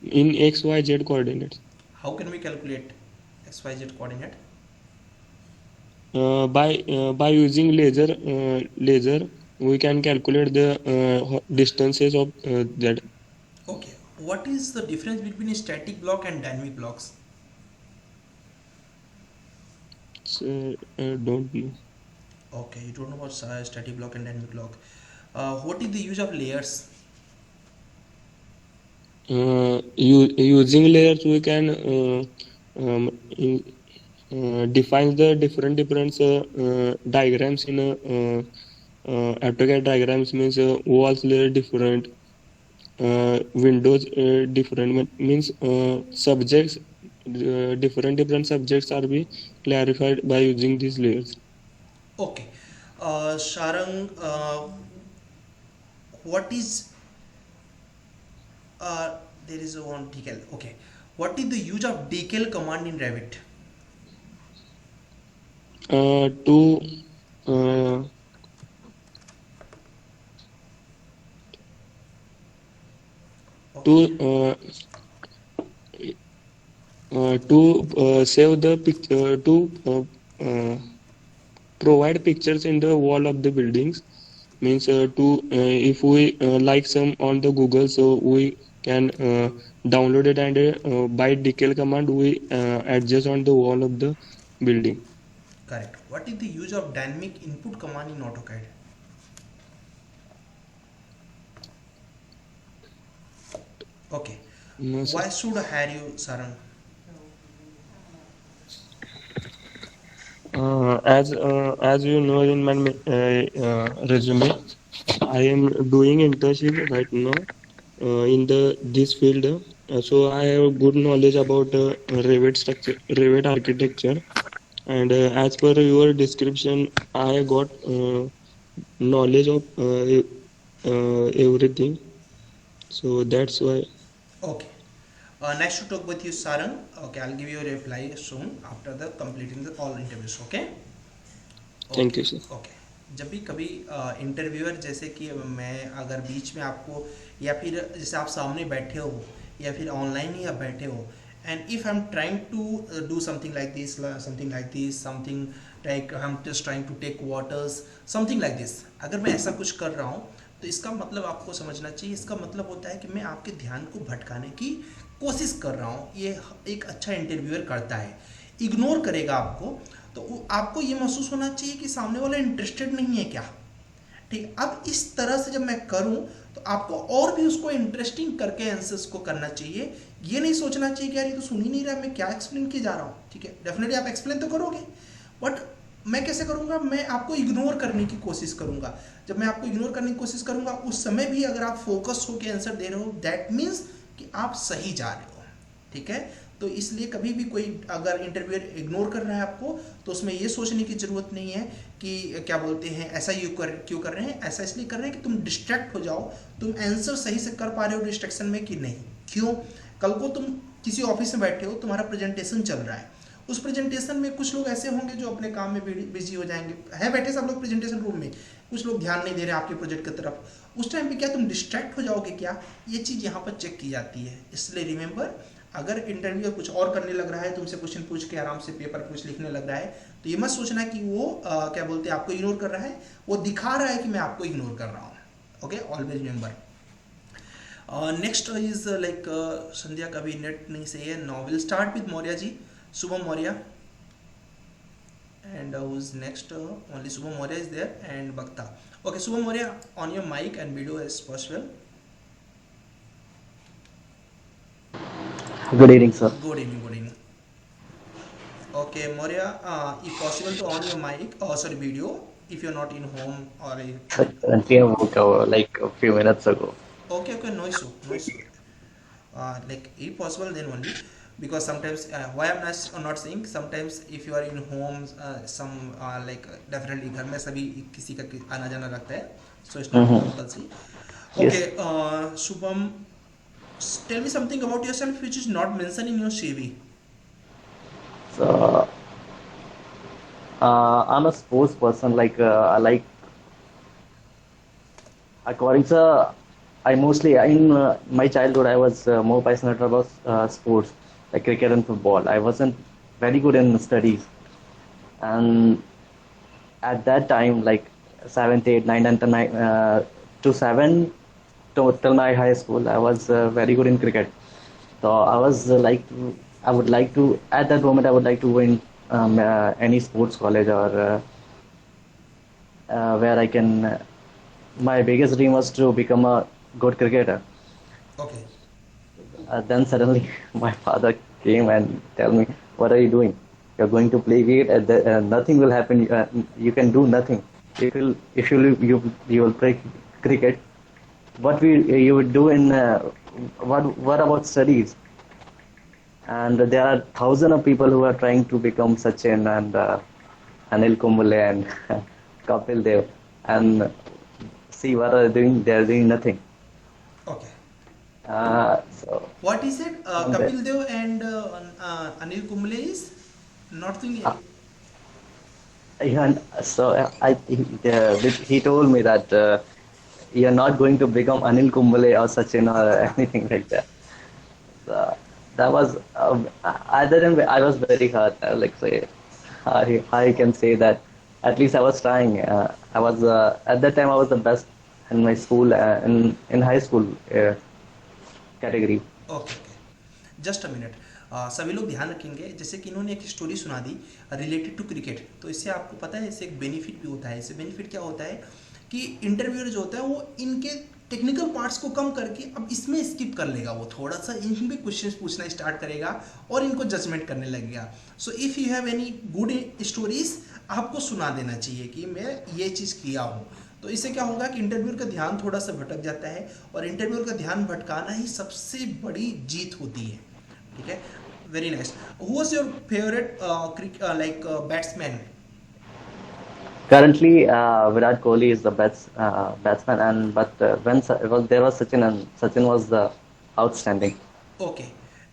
Speaker 8: in XYZ coordinates.
Speaker 2: How can we calculate XYZ coordinate?
Speaker 8: By using laser we can calculate the distances of that.
Speaker 2: Okay, what is the difference between a static block and dynamic blocks?
Speaker 8: So, don't know.
Speaker 2: Okay, you don't know about static block and dynamic block. What is the use of layers?
Speaker 8: Using layers we can define the different diagrams in AutoCAD diagrams means walls layer different, windows different means subjects different subjects are be clarified by using these layers.
Speaker 2: Okay, Sharang, what is there is a one decal. Okay, what is the use of decal command in Revit?
Speaker 8: To
Speaker 2: Okay.
Speaker 8: to save the picture to provide pictures in the wall of the buildings means to if we like some on the Google so we can download it and by decal command we adjust on the wall of the building.
Speaker 2: Correct. What is the use of dynamic input command in AutoCAD? Okay.
Speaker 8: No, sir.
Speaker 2: Why should I hire you, Sarang?
Speaker 8: As you know in my resume, I am doing internship right now in this field. So I have good knowledge about Revit architecture, and as per your description, I got knowledge of everything. So that's why.
Speaker 2: Okay. Next to talk with you, Sarang. Okay, I'll give you a reply soon after the completing the all interviews. Okay.
Speaker 8: Thank you, sir.
Speaker 2: Okay जब भी कभी interviewer जैसे कि मैं अगर बीच में आपको या फिर जैसे आप सामने बैठे हो या फिर ऑनलाइन ही आप बैठे हो, and if I am trying to do something like this, something like I am just trying to take waters, something like this, अगर मैं ऐसा कुछ कर रहा हूँ तो इसका मतलब आपको समझना चाहिए, इसका मतलब होता है कि मैं आपके ध्यान को भटकाने की कोशिश कर रहा हूँ। ये एक अच्छा इंटरव्यूअर करता है, इग्नोर करेगा आपको, तो आपको ये महसूस होना चाहिए कि सामने वाला इंटरेस्टेड नहीं है क्या। ठीक, अब इस तरह से जब मैं करूं तो आपको और भी उसको इंटरेस्टिंग करके आंसर्स को करना चाहिए। ये नहीं सोचना चाहिए कि यार ये तो सुन ही नहीं रहा, मैं क्या एक्सप्लेन किए जा रहा हूँ। ठीक है, डेफिनेटली आप एक्सप्लेन तो करोगे, बट मैं कैसे करूंगा, मैं आपको इग्नोर करने की कोशिश करूंगा। जब मैं आपको इग्नोर करने की कोशिश करूंगा, उस समय भी अगर आप फोकस होकर आंसर दे रहे हो, दैट मीन्स कि आप सही जा रहे हो। ठीक है, तो इसलिए कभी भी कोई अगर इंटरव्यूअर इग्नोर कर रहा है आपको, तो उसमें ये सोचने की ज़रूरत नहीं है कि क्या बोलते हैं ऐसा क्यों कर रहे हैं, ऐसा इसलिए कर रहे हैं कि तुम डिस्ट्रैक्ट हो जाओ, तुम आंसर सही से कर पा रहे हो डिस्ट्रैक्शन में कि नहीं। क्यों, कल को तुम किसी ऑफिस में बैठे हो, तुम्हारा प्रेजेंटेशन चल रहा है, उस प्रेजेंटेशन में कुछ लोग ऐसे होंगे जो अपने काम में बिजी हो जाएंगे, है बैठे सब लोग प्रेजेंटेशन रूम में, कुछ लोग ध्यान नहीं दे रहे आपके प्रोजेक्ट की तरफ, उस टाइम पे क्या तुम डिस्ट्रैक्ट हो जाओगे क्या, ये चीज़ यहाँ पर चेक की जाती है। इसलिए रिमेंबर, अगर इंटरव्यू कुछ और करने लग रहा है, तुमसे क्वेश्चन पूछ के आराम से पेपर कुछ लिखने लग रहा है, तो ये मत सोचना कि वो क्या बोलते हैं आपको इग्नोर कर रहा है, वो दिखा रहा है कि मैं आपको इग्नोर कर रहा हूँ। Okay, always remember. Next is like Sandhya का भी नेट नहीं सही है। Now will start with Maurya ji, Shubham Maurya, and who's next? Only Subham Maurya is there and Bhakta. Okay, Subham Maurya, on your mic and video as possible.
Speaker 9: Good evening, sir.
Speaker 2: Good evening, good evening. Okay, Maurya, if possible to on your mic, sorry, video, if you're not in home or if...
Speaker 9: Currently, I woke up like a few minutes ago.
Speaker 2: Okay, no issue, no issue. Like if possible then only, because sometimes why I'm not saying, sometimes if you are in homes, some like definitely घर में सभी किसी का आना जाना रहता है, so it's not compulsory. Okay, Shubham, tell me something about yourself which is not mentioned in your CV.
Speaker 9: So, I'm a sports person. Like I like, according to, I mostly in my childhood I was more passionate about sports like cricket and football. I wasn't very good in studies, and at that time, like 7th, 8th, 9th, and 9 to 7 till my high school, I was very good in cricket. So I was I would like to, at that moment, I would like to win any sports college or where I can. My biggest dream was to become a good cricketer.
Speaker 2: Okay.
Speaker 9: Then suddenly my father came and tell me, "What are you doing? You're going to play cricket. Nothing will happen. You can do nothing. If you will play cricket. What you would do in what about studies?" And there are thousands of people who are trying to become Sachin and Anil Kumble and Kapil Dev, and see what are they doing? They are doing nothing.
Speaker 2: Okay.
Speaker 9: So
Speaker 2: what is it? Kapil Dev and Anil Kumble is not doing it.
Speaker 9: Yeah, so he told me that you're not going to become Anil Kumble or Sachin or anything like that. So that was other than I was very hurt. Like say, I can say that at least I was trying. I was at that time I was the best in my school in high school category.
Speaker 2: Okay, just a minute. सभी लोग ध्यान रखेंगे, जैसे कि इन्होंने एक story सुना दी related to cricket, तो इससे आपको पता है इससे एक बेनिफिट भी होता है। इससे बेनिफिट क्या होता है कि इंटरव्यूअर जो होता है वो इनके टेक्निकल पार्ट्स को कम करके अब इसमें स्किप कर लेगा, वो थोड़ा सा इन भी क्वेश्चंस पूछना स्टार्ट करेगा और इनको जजमेंट करने लगेगा। So if you have any good stories आपको सुना देना चाहिए कि मैं ये चीज़ किया हूँ, तो इससे क्या होगा कि इंटरव्यूअर का ध्यान थोड़ा सा भटक जाता है, और इंटरव्यूअर का ध्यान भटकाना ही सबसे बड़ी जीत होती है। ठीक है, very nice. Who was your favourite like batsman?
Speaker 9: Currently, Virat Kohli is the best batsman, but when there was Sachin, and Sachin was the outstanding.
Speaker 2: Okay,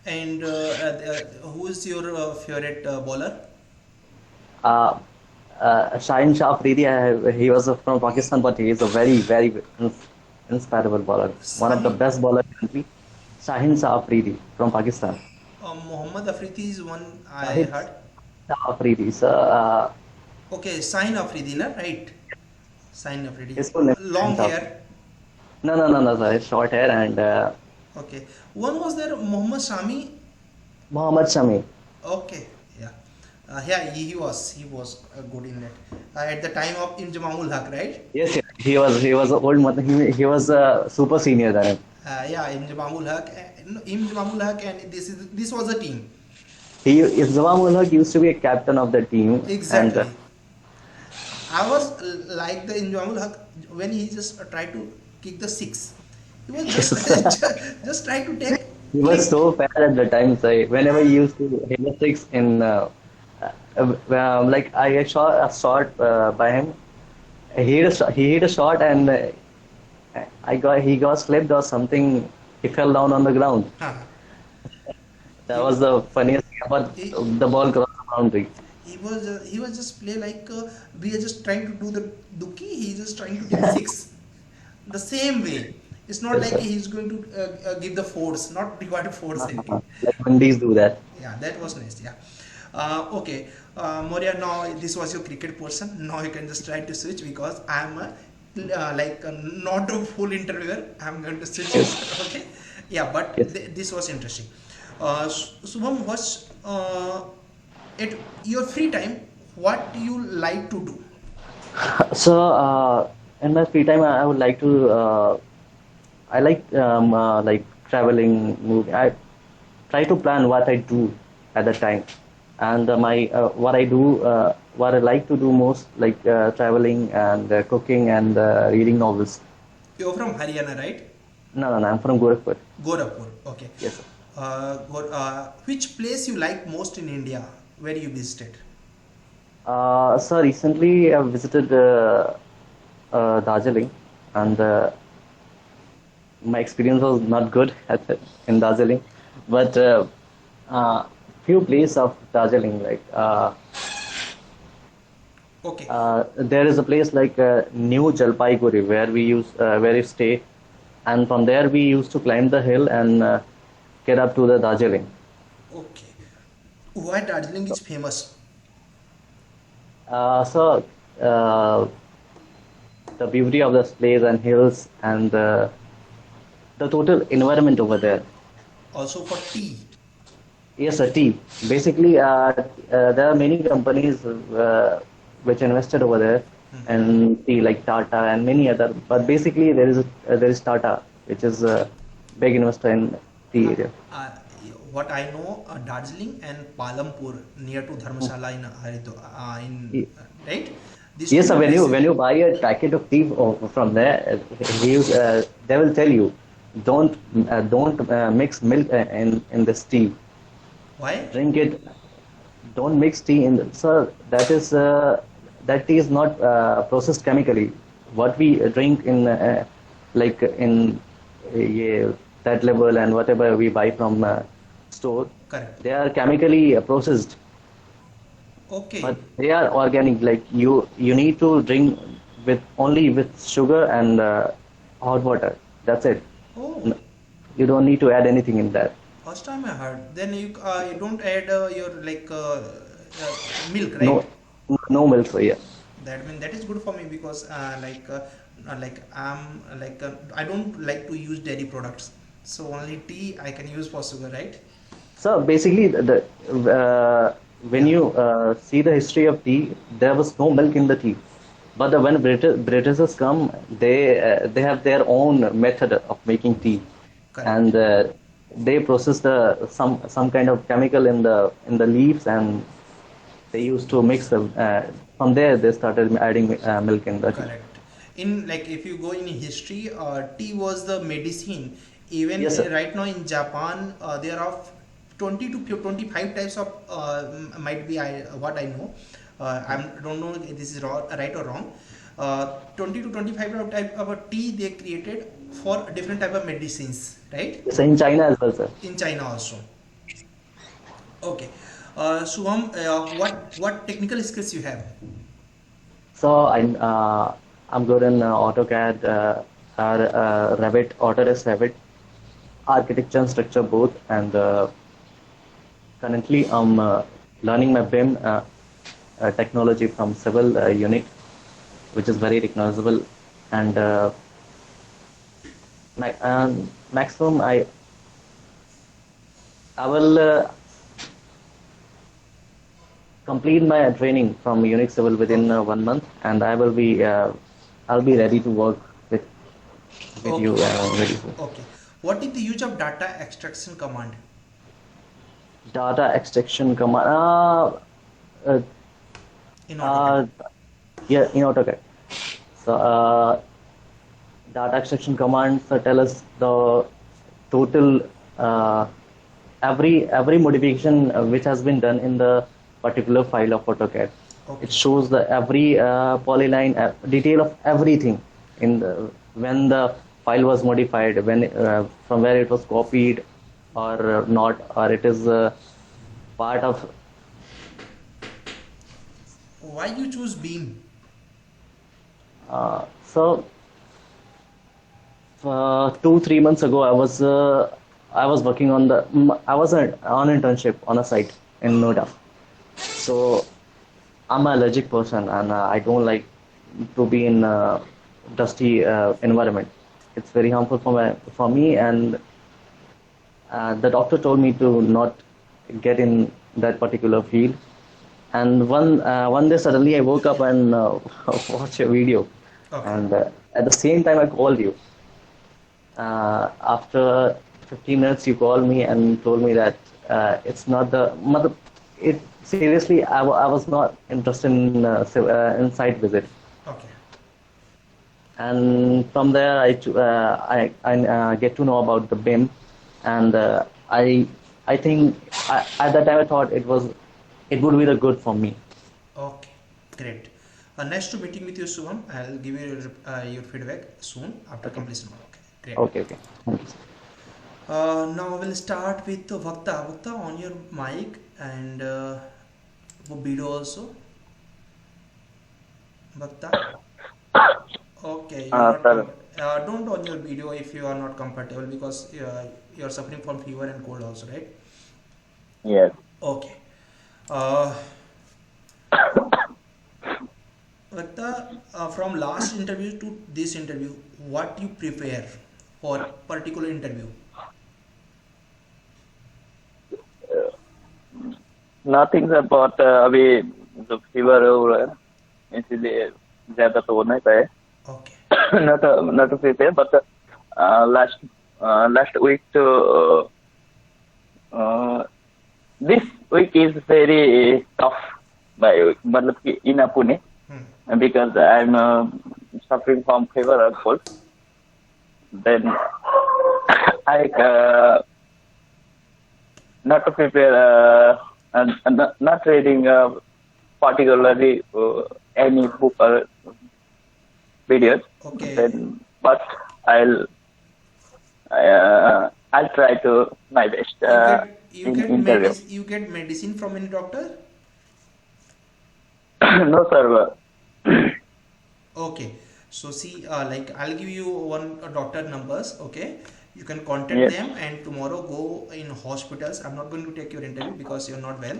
Speaker 2: and who is your favorite bowler?
Speaker 9: Shaheen Shah Afridi. He was from Pakistan, but he is a very, very inspirable bowler. One of the best bowlers currently. Shaheen Shah Afridi from Pakistan.
Speaker 2: Mohammad Afridi is one I
Speaker 9: Shahid
Speaker 2: heard.
Speaker 9: Shah Afridi, sir.
Speaker 2: Okay, Sahin Afridi, na? Right. Sahin Afridi.
Speaker 9: His full name is
Speaker 2: Long
Speaker 9: Shaheen Shah.
Speaker 2: hair.
Speaker 9: No, sir. It's short hair and
Speaker 2: Okay. One was there, Mohammad Shami.
Speaker 9: Mohammad Shami.
Speaker 2: Okay, yeah. Yeah, he was good in that. At the time of Imjamamul Haq, right?
Speaker 9: Yes, yes. He was a old mother. He was a super senior than him.
Speaker 2: Yeah, Imjamamul Haq. No, Imjamamul Haq, and this was a team.
Speaker 9: Zawam ul Haq used to be a captain of the team.
Speaker 2: Exactly.
Speaker 9: And
Speaker 2: I was like the Imjamamul Haq when he just tried to kick the six. He was just just trying to take.
Speaker 9: he was so bad at the time. So whenever he used to hit the six in, like I saw a shot by him. He hit a shot and he got slipped or something. He fell down on the ground.
Speaker 2: Huh.
Speaker 9: That was the funniest thing about the ball crossed the boundary.
Speaker 2: He was just play like we are just trying to do the duki. He's just trying to take six, the same way. It's not like he's going to give the force, not required force.
Speaker 9: Like Mondays do that.
Speaker 2: Yeah, that was nice. Yeah. Okay, Moria. Now this was your cricket portion. Now you can just try to switch because I'm not a full interviewer. I'm going to switch. Okay. Yeah, but this was interesting. Subham, what's at your free time? What do you like to do?
Speaker 9: So in my free time, I would like to. I like traveling, moving. I try to plan what I do at the time, and what I do, what I like to do most, like traveling and cooking and reading novels.
Speaker 2: You're from Haryana, right?
Speaker 9: No, I'm from Gurukul.
Speaker 2: Gorakhpur. Okay.
Speaker 9: Yes, sir.
Speaker 2: Which place you like most in India? Where you visited?
Speaker 9: So recently I visited Darjeeling, and my experience was not good in Darjeeling, but few places of Darjeeling, like
Speaker 2: Okay.
Speaker 9: there is a place like New Jalpaiguri where you stay, and from there we used to climb the hill and get up to the Darjeeling.
Speaker 2: Okay. Why Darjeeling is famous?
Speaker 9: So the beauty of this place and hills and the total environment over there.
Speaker 2: Also for tea.
Speaker 9: Yes, a tea. Basically, there are many companies which invested over there, and tea like Tata and many other. But basically, there is Tata, which is a big investor in tea area.
Speaker 2: What I know, Darjeeling and Palampur near to Dharmshala in Haridwar, right? These
Speaker 9: Yes,
Speaker 2: two
Speaker 9: sir.
Speaker 2: places-
Speaker 9: When you buy a packet of tea from there, they will tell you, don't mix milk in this tea.
Speaker 2: Why?
Speaker 9: Drink it. Don't mix tea in. Sir, that tea is not processed chemically. What we drink in like in that level and whatever we buy from store,
Speaker 2: Correct.
Speaker 9: they are chemically processed.
Speaker 2: Okay.
Speaker 9: But they are organic. Like you need to drink only with sugar and hot water. That's it.
Speaker 2: Oh,
Speaker 9: You don't need to add anything in that.
Speaker 2: first time I heard. Then you don't add your milk, right?
Speaker 9: No milk. So yeah.
Speaker 2: That is good for me because I don't like to use dairy products. So only tea I can use for sugar, right?
Speaker 9: So basically, when you see the history of tea, there was no milk in the tea. But when Britishers come, they have their own method of making tea,
Speaker 2: Correct.
Speaker 9: and they process some kind of chemical in the leaves, and they used to mix them. From there, they started adding milk in the tea.
Speaker 2: Correct. If you go in history, tea was the medicine. Even
Speaker 9: Yes, sir.
Speaker 2: right now in Japan, there are 20 to 25 types of might be what I know. I don't know if this is right or wrong. 20 to 25 type of a tea they created for different type of medicines, right?
Speaker 9: So in China as well, sir.
Speaker 2: In China also. Okay. Shubham, what technical skills you have?
Speaker 9: So I'm good in AutoCAD, Revit, Autodesk Revit, architecture and structure both, and currently I'm learning my BIM technology from civil unit, which is very recognizable, and maximum I will complete my training from Unix Civil within
Speaker 2: Okay.
Speaker 9: 1 month, and I'll be ready to work with you
Speaker 2: Okay.
Speaker 9: very soon.
Speaker 2: Okay. What is the use of data extraction command
Speaker 9: Data extraction command. Uh,
Speaker 2: in AutoCAD?
Speaker 9: yeah, in AutoCAD. So data extraction commands tell us the total every modification which has been done in the particular file of AutoCAD.
Speaker 2: Okay.
Speaker 9: It shows the every polyline detail of everything in the when the file was modified, when from where it was copied or not, or it is part of.
Speaker 2: Why you choose Beam?
Speaker 9: So 2-3 months ago, I was working on I was on internship on a site in Noida. So I'm an allergic person, and I don't like to be in a dusty environment. It's very harmful for me, and the doctor told me to not get in that particular field. And one day suddenly I woke up and watched a video,
Speaker 2: Okay.
Speaker 9: and at the same time I called you. After 15 minutes, you called me and told me that it's not it seriously. I was not interested in site visit,
Speaker 2: Okay.
Speaker 9: and from there I get to know about the BIM, and I think at that time I thought it would be the good for me.
Speaker 2: Okay. Great. Nice to meeting with you, Subham. I'll give you your feedback soon after completion. Okay. Great.
Speaker 9: Okay. Thank you.
Speaker 2: Now we'll start with Vakta. Vakta, on your mic and video also. Vakta. Okay.
Speaker 4: Sir.
Speaker 2: Don't on your video if you are not comfortable, because you are suffering from fever and cold also, right?
Speaker 4: Yes.
Speaker 2: Okay. Vakta, from last interview to this interview, what you prepare for particular interview?
Speaker 4: Nothing about अभी जो fever हो रहा है इसलिए ज्यादा तो नहीं पाए.
Speaker 2: Okay.
Speaker 4: not to prepare, but last week to this week is very tough by मतलब कि in Pune, because I'm suffering from fever and cold. Then I not to prepare and not reading particularly any book or videos.
Speaker 2: Okay.
Speaker 4: Then, but I'll try to my best
Speaker 2: You
Speaker 4: in
Speaker 2: get
Speaker 4: interview.
Speaker 2: you get medicine from any doctor?
Speaker 4: No, sir.
Speaker 2: Okay. So see, like I'll give you one doctor numbers. Okay, you can contact
Speaker 4: Yes.
Speaker 2: them, and tomorrow go in hospitals. I'm not going to take your interview because you're not well,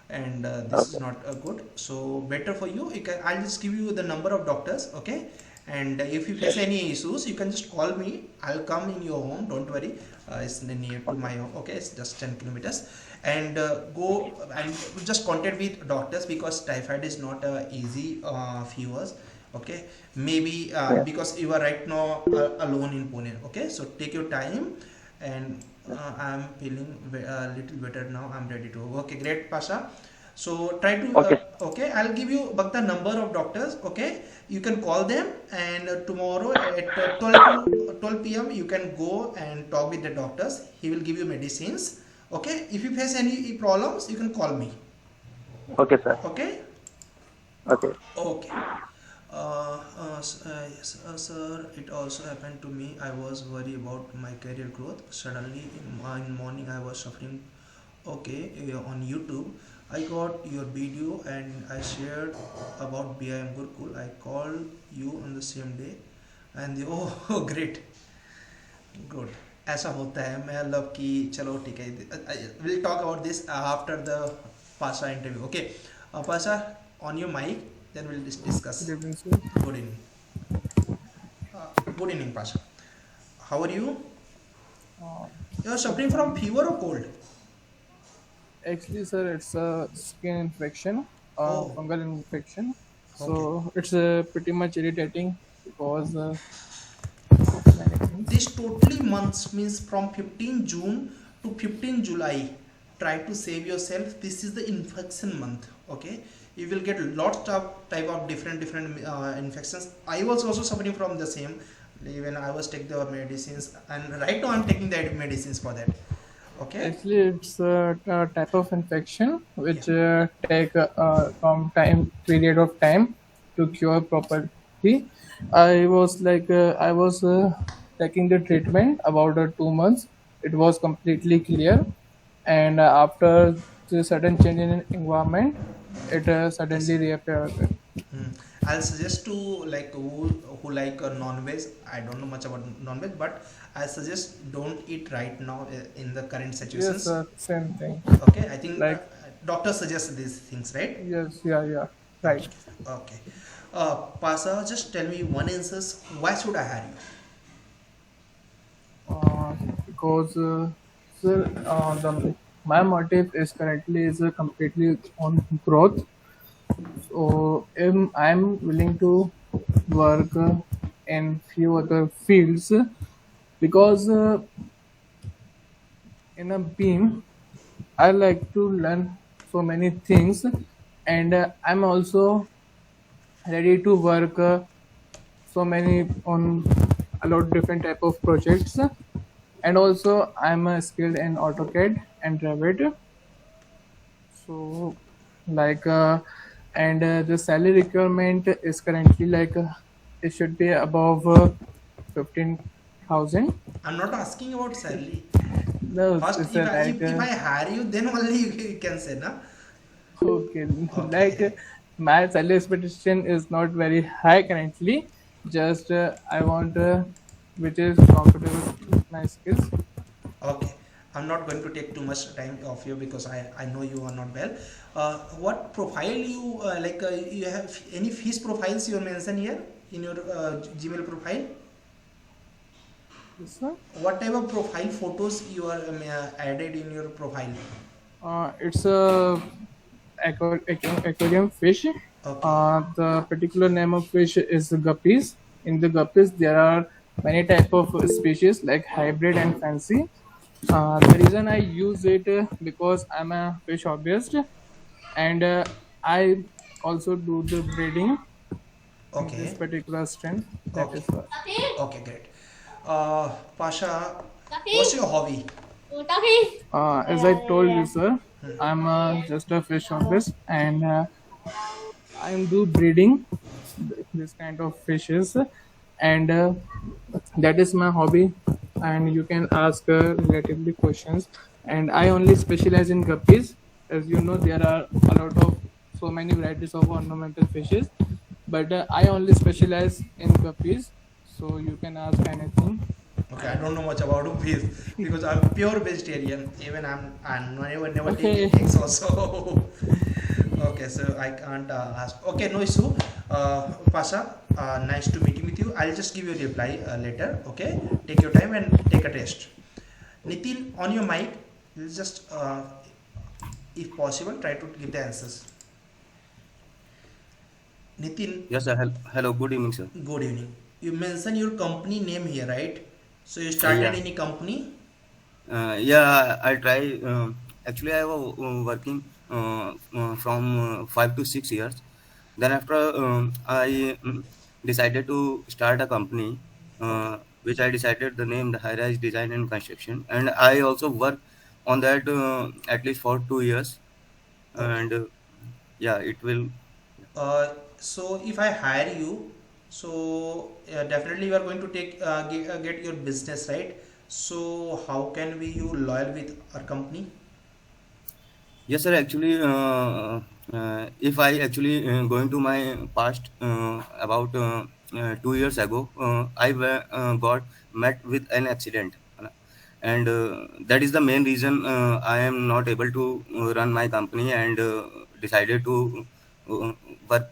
Speaker 2: and this is not good. So better for you. I'll just give you the number of doctors. Okay, and if you face any issues, you can just call me. I'll come in your home. Don't worry. It's near to my home. Okay, it's just 10 kilometers. And go and just contact with doctors, because typhoid is not easy fevers. Okay, maybe because you are right now alone in Pune. Okay, so take your time, and I'm feeling a little better now. I'm ready to. Okay, great, Pasha. So try to. Okay, I'll give you the number of doctors. Okay, you can call them, and tomorrow at 12 p.m. you can go and talk with the doctors. He will give you medicines. Okay, if you face any problems, you can call me.
Speaker 4: Okay, sir.
Speaker 2: Okay.
Speaker 4: Okay.
Speaker 2: Okay. Yes, sir, it also happened to me. I was worried about my career growth. Suddenly, in morning, I was suffering. Okay, on YouTube, I got your video and I shared about BIM Gurukul. I called you on the same day, and oh, great, good. ऐसा होता है, मतलब कि चलो ठीक है, will talk about this after the Pasha interview, okay? Pasha, on your mic, then will discuss.
Speaker 3: Good evening, sir.
Speaker 2: Good evening. Good evening, Pasha. How are you?
Speaker 3: Uh,
Speaker 2: You are suffering from fever or cold?
Speaker 3: Actually, sir, it's a skin infection,
Speaker 2: Oh,
Speaker 3: fungal infection.
Speaker 2: okay.
Speaker 3: So it's pretty much irritating because many things.
Speaker 2: This totally months means from 15 June to 15 July. Try to save yourself. This is the infection month. Okay, you will get lots of type of different infections. I was also suffering from the same. Even I was taking the medicines, and right now I'm taking the medicines for that. Okay.
Speaker 3: Actually, it's a type of infection
Speaker 2: Yeah.
Speaker 3: which take some time period of time to cure properly. I was taking the treatment about 2 months. It was completely clear, and after the sudden change in environment, it
Speaker 2: Yes.
Speaker 3: suddenly reappeared.
Speaker 2: Hmm. I'll suggest to like who like non-veg. I don't know much about non-veg, but I suggest don't eat right now in the current
Speaker 3: Yes,
Speaker 2: situations.
Speaker 3: sir, same thing.
Speaker 2: Okay, I think
Speaker 3: Like
Speaker 2: doctor suggests these things, right?
Speaker 3: yes, yeah, yeah, right.
Speaker 2: Okay, okay. Pasa, just tell me one answers. Why should I hire you?
Speaker 3: Because sir, my motive is currently is completely on growth. So I'm willing to work in few other fields because in a beam I like to learn so many things, and I'm also ready to work so many on a lot different type of projects, and also I'm skilled in AutoCAD and Revit. So like and the salary requirement is currently like it should be above 15,000.
Speaker 2: I'm not asking about salary.
Speaker 3: No,
Speaker 2: First,
Speaker 3: it's a like
Speaker 2: if I hire you, then only you can say, na?
Speaker 3: okay, like
Speaker 2: Okay.
Speaker 3: my salary expectation is not very high currently. Just I want which is comfortable with my skills.
Speaker 2: Okay, I'm not going to take too much time of you because I know you are not well. What profile you you have any fish profiles you mention here in your Gmail profile?
Speaker 3: Yes, sir.
Speaker 2: What type of profile photos you are added in your profile?
Speaker 3: It's a aquarium fish.
Speaker 2: Okay,
Speaker 3: The particular name of fish is guppies. In the guppies, there are many type of species like hybrid and fancy. The reason I use it because I'm a fish hobbyist, and I also do the breeding in this
Speaker 2: okay,
Speaker 3: particular strain. That
Speaker 2: okay,
Speaker 3: is why.
Speaker 2: okay, great. Pasha, what's your hobby?
Speaker 3: As I told you, sir, I'm just a fish hobbyist, and I do breeding this kind of fishes, and that is my hobby. And you can ask relatively questions. And I only specialize in guppies. As you know, there are a lot of so many varieties of ornamental fishes, but I only specialize in guppies. So you can ask anything.
Speaker 2: Okay, I don't know much about fish because I'm pure vegetarian. Even I'm never taking
Speaker 3: Okay.
Speaker 2: eggs also. Okay, so I can't ask. Okay, no issue. Pasha, nice to meeting with you. I'll just give you a reply later. Okay, take your time and take a test. Nitin, on your mic, you just, if possible, try to give the answers. Nitin,
Speaker 10: Yes, sir. Hello. Good evening, sir.
Speaker 2: good evening. You mentioned your company name here, right? So you started
Speaker 10: Yeah.
Speaker 2: any company?
Speaker 10: Yeah. I try. Actually, I was working from 5 to 6 years. Then after, I decided to start a company, which I decided the name the High Rise Design and Construction, and I also work on that at least for 2 years.
Speaker 2: Okay.
Speaker 10: And yeah, it will.
Speaker 2: So if I hire you, so definitely you are going to get your business, right? So how can we you loyal with our company?
Speaker 10: Yes, sir. Actually, if I actually going to my past about 2 years ago, I got met with an accident. and that is the main reason I am not able to run my company, and decided to work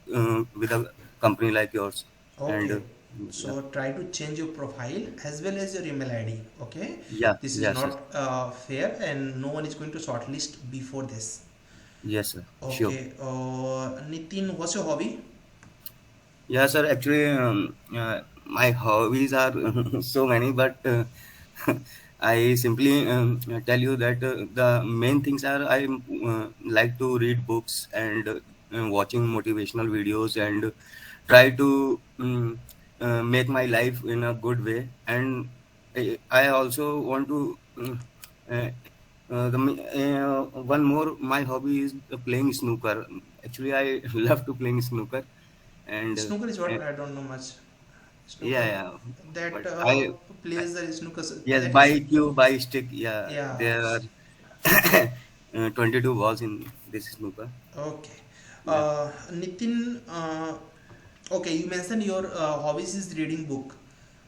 Speaker 10: with a company like yours. And
Speaker 2: Okay,
Speaker 10: yeah,
Speaker 2: so try to change your profile as well as your email ID. Okay,
Speaker 10: yeah,
Speaker 2: this is
Speaker 10: yes, yes,
Speaker 2: not fair, and no one is going to shortlist before this.
Speaker 10: yes, sir, sure.
Speaker 2: Okay, Nitin, what's your hobby?
Speaker 10: Yeah, sir. Actually, my hobbies are so many, but I simply tell you that the main things are I like to read books and watching motivational videos, and try to make my life in a good way. And I also want to uh, one more. My hobby is playing snooker. Actually, I love to playing snooker, and
Speaker 2: Snooker is
Speaker 10: uh,
Speaker 2: what? I don't know much.
Speaker 10: yeah,
Speaker 2: Snooker,
Speaker 10: yeah.
Speaker 2: that
Speaker 10: But I
Speaker 2: plays the snooker.
Speaker 10: yes,
Speaker 2: That is,
Speaker 10: by cue, by stick. Yeah,
Speaker 2: yeah.
Speaker 10: there are 22 balls in this snooker.
Speaker 2: Okay.
Speaker 10: Yeah,
Speaker 2: Nitin, okay, you mentioned your hobbies is reading book.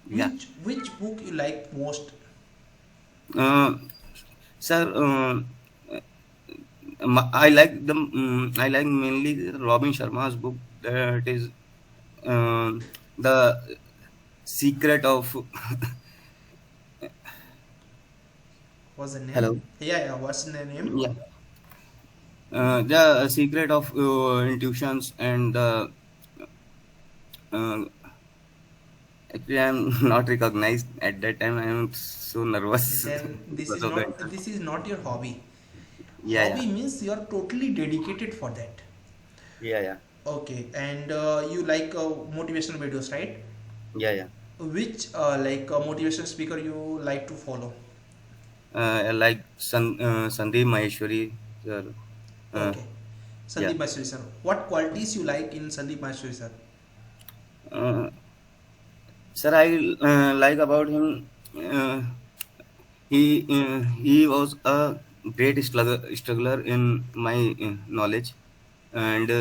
Speaker 10: yeah.
Speaker 2: Which book you like most?
Speaker 10: Uh, Sir, I like mainly Robin Sharma's book. That is the secret of.
Speaker 2: What's the name?
Speaker 10: Hello.
Speaker 2: Yeah, yeah. What's the name?
Speaker 10: Yeah. The secret of intuitions and uh, actually, I'm not recognized at that time. I am so nervous
Speaker 2: Then this
Speaker 10: because
Speaker 2: is
Speaker 10: of the
Speaker 2: not
Speaker 10: interview.
Speaker 2: this is not your hobby.
Speaker 10: Yeah, yeah,
Speaker 2: Hobby means you are totally dedicated for that.
Speaker 10: yeah, yeah,
Speaker 2: Okay, and you like motivational videos, right?
Speaker 10: yeah, yeah.
Speaker 2: Which motivational speaker you like to follow?
Speaker 10: Like Sandeep Maheshwari, sir. Uh,
Speaker 2: Okay,
Speaker 10: yeah.
Speaker 2: Sandeep Maheshwari sir. What qualities you like in Sandeep Maheshwari sir?
Speaker 10: Uh, Sir, I like about him. He was a great struggler in my knowledge, and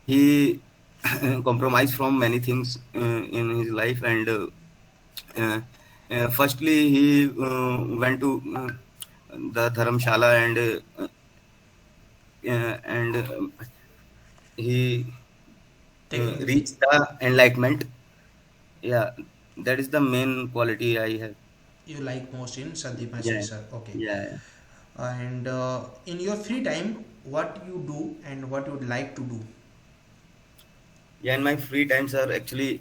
Speaker 10: he compromised from many things in his life. And uh, firstly, he went to the Dharamshala, and he
Speaker 2: Taking the
Speaker 10: reached the enlightenment. Yeah, that is the main quality I have.
Speaker 2: you like most in Sandeep Maheshwari
Speaker 10: Yeah,
Speaker 2: sir. Okay,
Speaker 10: yeah, yeah.
Speaker 2: and in your free time, what you do and what you would like to do?
Speaker 10: Yeah, in my free times are actually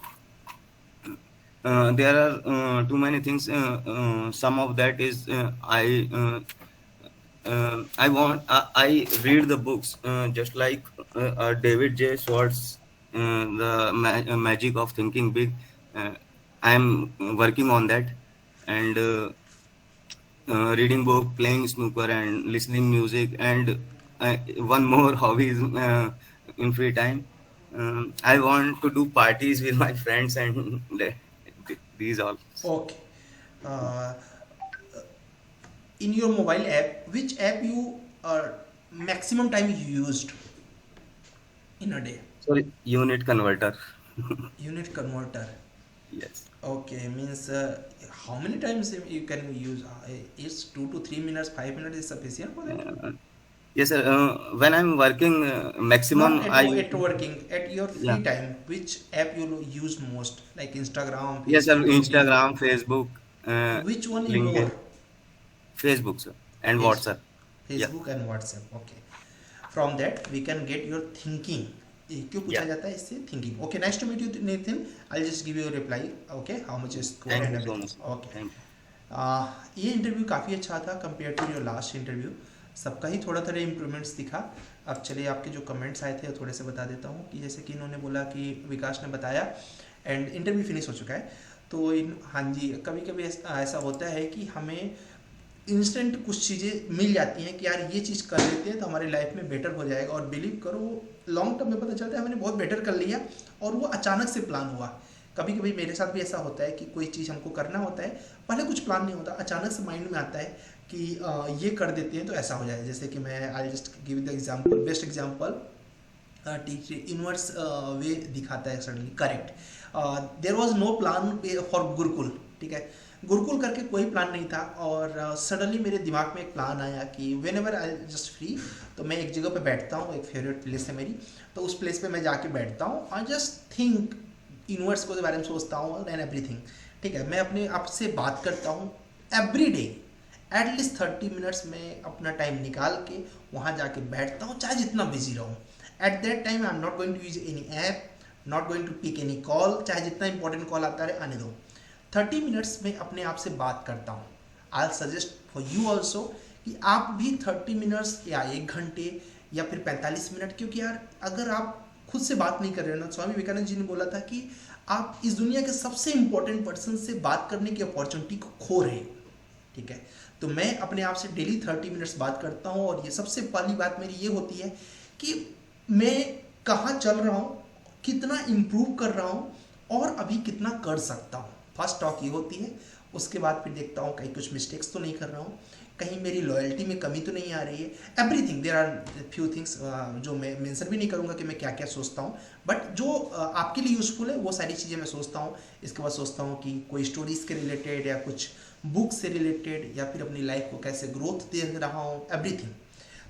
Speaker 10: there are too many things. Some of that is I read the books just like David J. Schwartz, the magic of thinking big. Uh, I'm working on that, and reading book, playing snooker, and listening music. And one more hobby is in free time. I want to do parties with my friends, and these all.
Speaker 2: Okay, uh, in your mobile app, which app you maximum time you used in a day?
Speaker 10: Sorry, unit converter.
Speaker 2: Unit converter.
Speaker 10: Yes.
Speaker 2: Okay, means how many times you can use? It's 2 to 3 minutes, 5 minutes is sufficient for that.
Speaker 10: Yes, sir. When I'm working,
Speaker 2: Not
Speaker 10: maximum
Speaker 2: at
Speaker 10: I.
Speaker 2: at working, at your
Speaker 10: Yeah.
Speaker 2: free time. Which app you use most? Like Instagram,
Speaker 10: Yes, sir.
Speaker 2: Facebook, maybe.
Speaker 10: Instagram, Facebook,
Speaker 2: Which one you more?
Speaker 10: LinkedIn, Facebook, sir, and
Speaker 2: Face,
Speaker 10: WhatsApp. Yeah.
Speaker 2: Facebook and WhatsApp. Okay. From that we can get your thinking. ये क्यों पूछा
Speaker 10: Yeah.
Speaker 2: जाता है इससे thinking. Okay, nice to meet you Nitin. I just give you reply. Okay, how much is score
Speaker 10: Thank
Speaker 2: and
Speaker 10: you so
Speaker 2: everything.
Speaker 10: much.
Speaker 2: Okay.
Speaker 10: Thank you.
Speaker 2: ये interview काफ़ी अच्छा था compare to your last interview. सबका ही थोड़ा थोड़ा improvements दिखा. अब चलिए आपके जो कमेंट्स आए थे वो थोड़े से बता देता हूँ कि जैसे कि इन्होंने बोला कि विकास ने बताया एंड इंटरव्यू फिनिश हो चुका है. तो हाँ जी, कभी कभी ऐसा होता है कि हमें इंस्टेंट कुछ चीज़ें मिल जाती हैं कि यार ये चीज़ कर लेते हैं तो हमारी लाइफ में बेटर हो जाएगा, और बिलीव करो वो लॉन्ग टर्म में पता चलता है मैंने बहुत बेटर कर लिया और वो अचानक से प्लान हुआ. कभी कभी मेरे साथ भी ऐसा होता है कि कोई चीज़ हमको करना होता है, पहले कुछ प्लान नहीं होता, अचानक से माइंड में आता है कि ये कर देते हैं तो ऐसा हो जाए. जैसे कि मैं I just give the example, best example, teacher inverse way दिखाता है suddenly. Correct, there was no plan for gurukul. ठीक है, गुरुकुल करके कोई प्लान नहीं था, और सडनली मेरे दिमाग में एक प्लान आया कि when ever I just free, तो मैं एक जगह पे बैठता हूँ, एक फेवरेट प्लेस है मेरी, तो उस प्लेस पे मैं जाके बैठता हूँ और जस्ट थिंक यूनिवर्स के बारे में सोचता हूँ एंड एवरीथिंग। ठीक है, मैं अपने आप से बात करता हूँ एवरी डे, एटलीस्ट 30 मिनट्स में अपना टाइम निकाल के वहाँ जाके बैठता हूँ, चाहे जितना बिजी रहूँ। At that time I am not going to use any app, not going to pick any call, चाहे जितना इंपॉर्टेंट कॉल आता है आने दो। 30 मिनट्स में अपने आप से बात करता हूँ। I suggest for you also कि आप भी 30 मिनट्स या 1 घंटे या फिर 45 मिनट, क्योंकि यार अगर आप खुद से बात नहीं कर रहे हो ना, स्वामी विवेकानंद जी ने बोला था कि आप इस दुनिया के सबसे इंपॉर्टेंट पर्सन से बात करने की अपॉर्चुनिटी को खो रहे हैं। ठीक है, तो मैं अपने आप से डेली 30 मिनट्स बात करता हूँ, और ये सबसे पहली बात मेरी ये होती है कि मैं कहाँ चल रहा हूँ, कितना इम्प्रूव कर रहा हूँ, और अभी कितना कर सकता हूँ। फर्स्ट टॉक ये होती है। उसके बाद फिर देखता हूँ कहीं कुछ मिस्टेक्स तो नहीं कर रहा हूँ, कहीं मेरी लॉयल्टी में कमी तो नहीं आ रही है। Everything, there are few things जो मैं मेंशन भी नहीं करूँगा कि मैं क्या क्या सोचता हूँ, बट जो आपके लिए यूज़फुल है वो सारी चीज़ें मैं सोचता हूँ। इसके बाद सोचता हूँ कि कोई स्टोरीज़ के रिलेटेड या कुछ बुक से रिलेटेड, या फिर अपनी लाइफ को कैसे ग्रोथ दे रहा हूँ, एवरीथिंग।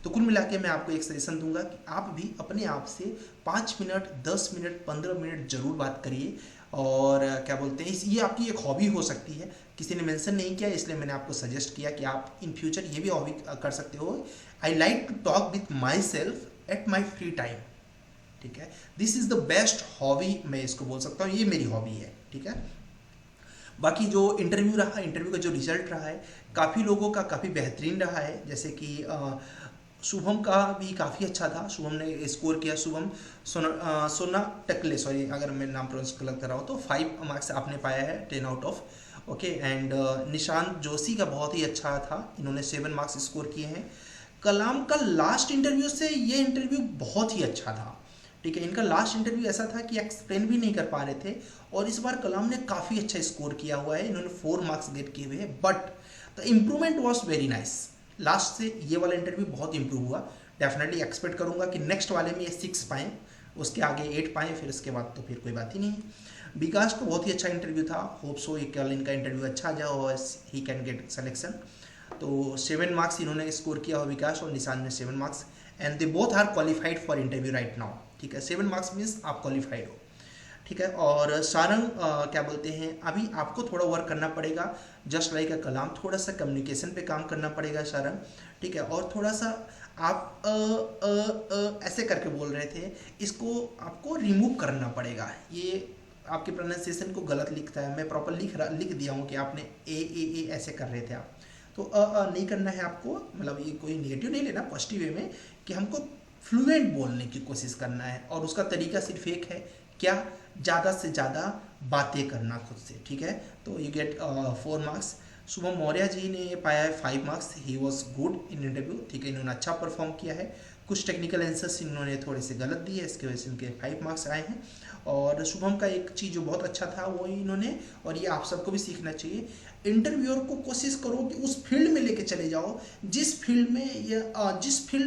Speaker 2: तो कुल मिला के मैं आपको एक सजेशन दूंगा कि आप भी अपने आप से 5 मिनट, 10 मिनट, 15 मिनट जरूर बात करिए। और क्या बोलते हैं, ये आपकी एक हॉबी हो सकती है। किसी ने मेंशन नहीं किया, इसलिए मैंने आपको सजेस्ट किया कि आप इन फ्यूचर ये भी हॉबी कर सकते हो। I like to talk with myself at my free time. ठीक है, this is the best hobby, मैं इसको बोल सकता हूँ, ये मेरी हॉबी है। ठीक है, बाकी जो इंटरव्यू रहा, इंटरव्यू का जो रिजल्ट रहा है, काफ़ी लोगों का काफ़ी बेहतरीन रहा है। जैसे कि शुभम का भी काफ़ी अच्छा था, शुभम ने स्कोर किया, शुभम सोना टकले, सॉरी अगर मैं नाम प्रोनाउंस गलत कर रहा हूँ, तो 5 मार्क्स आपने पाया है 10 out of. Okay, and Nishant Joshi का बहुत ही अच्छा था, इन्होंने 7 मार्क्स स्कोर किए हैं। कलाम का लास्ट इंटरव्यू से ये इंटरव्यू बहुत ही अच्छा था। ठीक है, इनका लास्ट इंटरव्यू ऐसा था कि एक्सप्लेन भी नहीं कर पा रहे थे, और इस बार कलाम ने काफ़ी अच्छा स्कोर किया हुआ है, इन्होंने 4 मार्क्स गेट किए हुए हैं, but the improvement was very nice. Last से ये वाला इंटरव्यू बहुत इंप्रूव हुआ। डेफिनेटली एक्सपेक्ट करूंगा कि नेक्स्ट वाले में ये 6 पाएँ, उसके आगे 8 पाएँ, फिर उसके बाद तो फिर कोई बात ही नहीं है। विकास का बहुत ही अच्छा इंटरव्यू था, होप सो ये कल इनका इंटरव्यू अच्छा आ जाए और ही कैन गेट सिलेक्शन। तो 7 मार्क्स इन्होंने स्कोर किया हो विकास, और निशान ने 7 marks, and they both are qualified for interview right now. ठीक है, 7 मार्क्स मीन्स आप क्वालिफाइड हो। ठीक है, और सारंग क्या बोलते हैं, अभी आपको थोड़ा वर्क करना पड़ेगा, जस्ट लाइक कलाम, थोड़ा सा कम्युनिकेशन पे काम करना पड़ेगा सारंग। ठीक है, और थोड़ा सा आप ऐसे करके बोल रहे थे, इसको आपको रिमूव करना पड़ेगा। ये आपके प्रोनाउंसिएशन को गलत लिखता है, मैं प्रॉपर लिख दिया हूँ कि आपने ए ऐसे कर रहे थे आप, तो नहीं करना है आपको। मतलब ये कोई नेगेटिव नहीं लेना, पॉजिटिव वे में, कि हमको फ्लुएंट बोलने की कोशिश करना है, और उसका तरीका सिर्फ एक है, क्या, ज़्यादा से ज़्यादा बातें करना खुद से। ठीक है, तो you get 4 marks. Shubham Maurya ji ने पाया है 5 marks, he was good in interview. ठीक है, इन्होंने अच्छा परफॉर्म किया है, कुछ टेक्निकल आंसर्स इन्होंने थोड़े से गलत दिए, इसकी वजह से इनके 5 मार्क्स आए हैं। और शुभम का एक चीज़ जो बहुत अच्छा था वो इन्होंने, और ये आप सबको भी सीखना चाहिए, इंटरव्यूअर को कोशिश करो कि उस फील्ड में लेके चले जाओ जिस फील्ड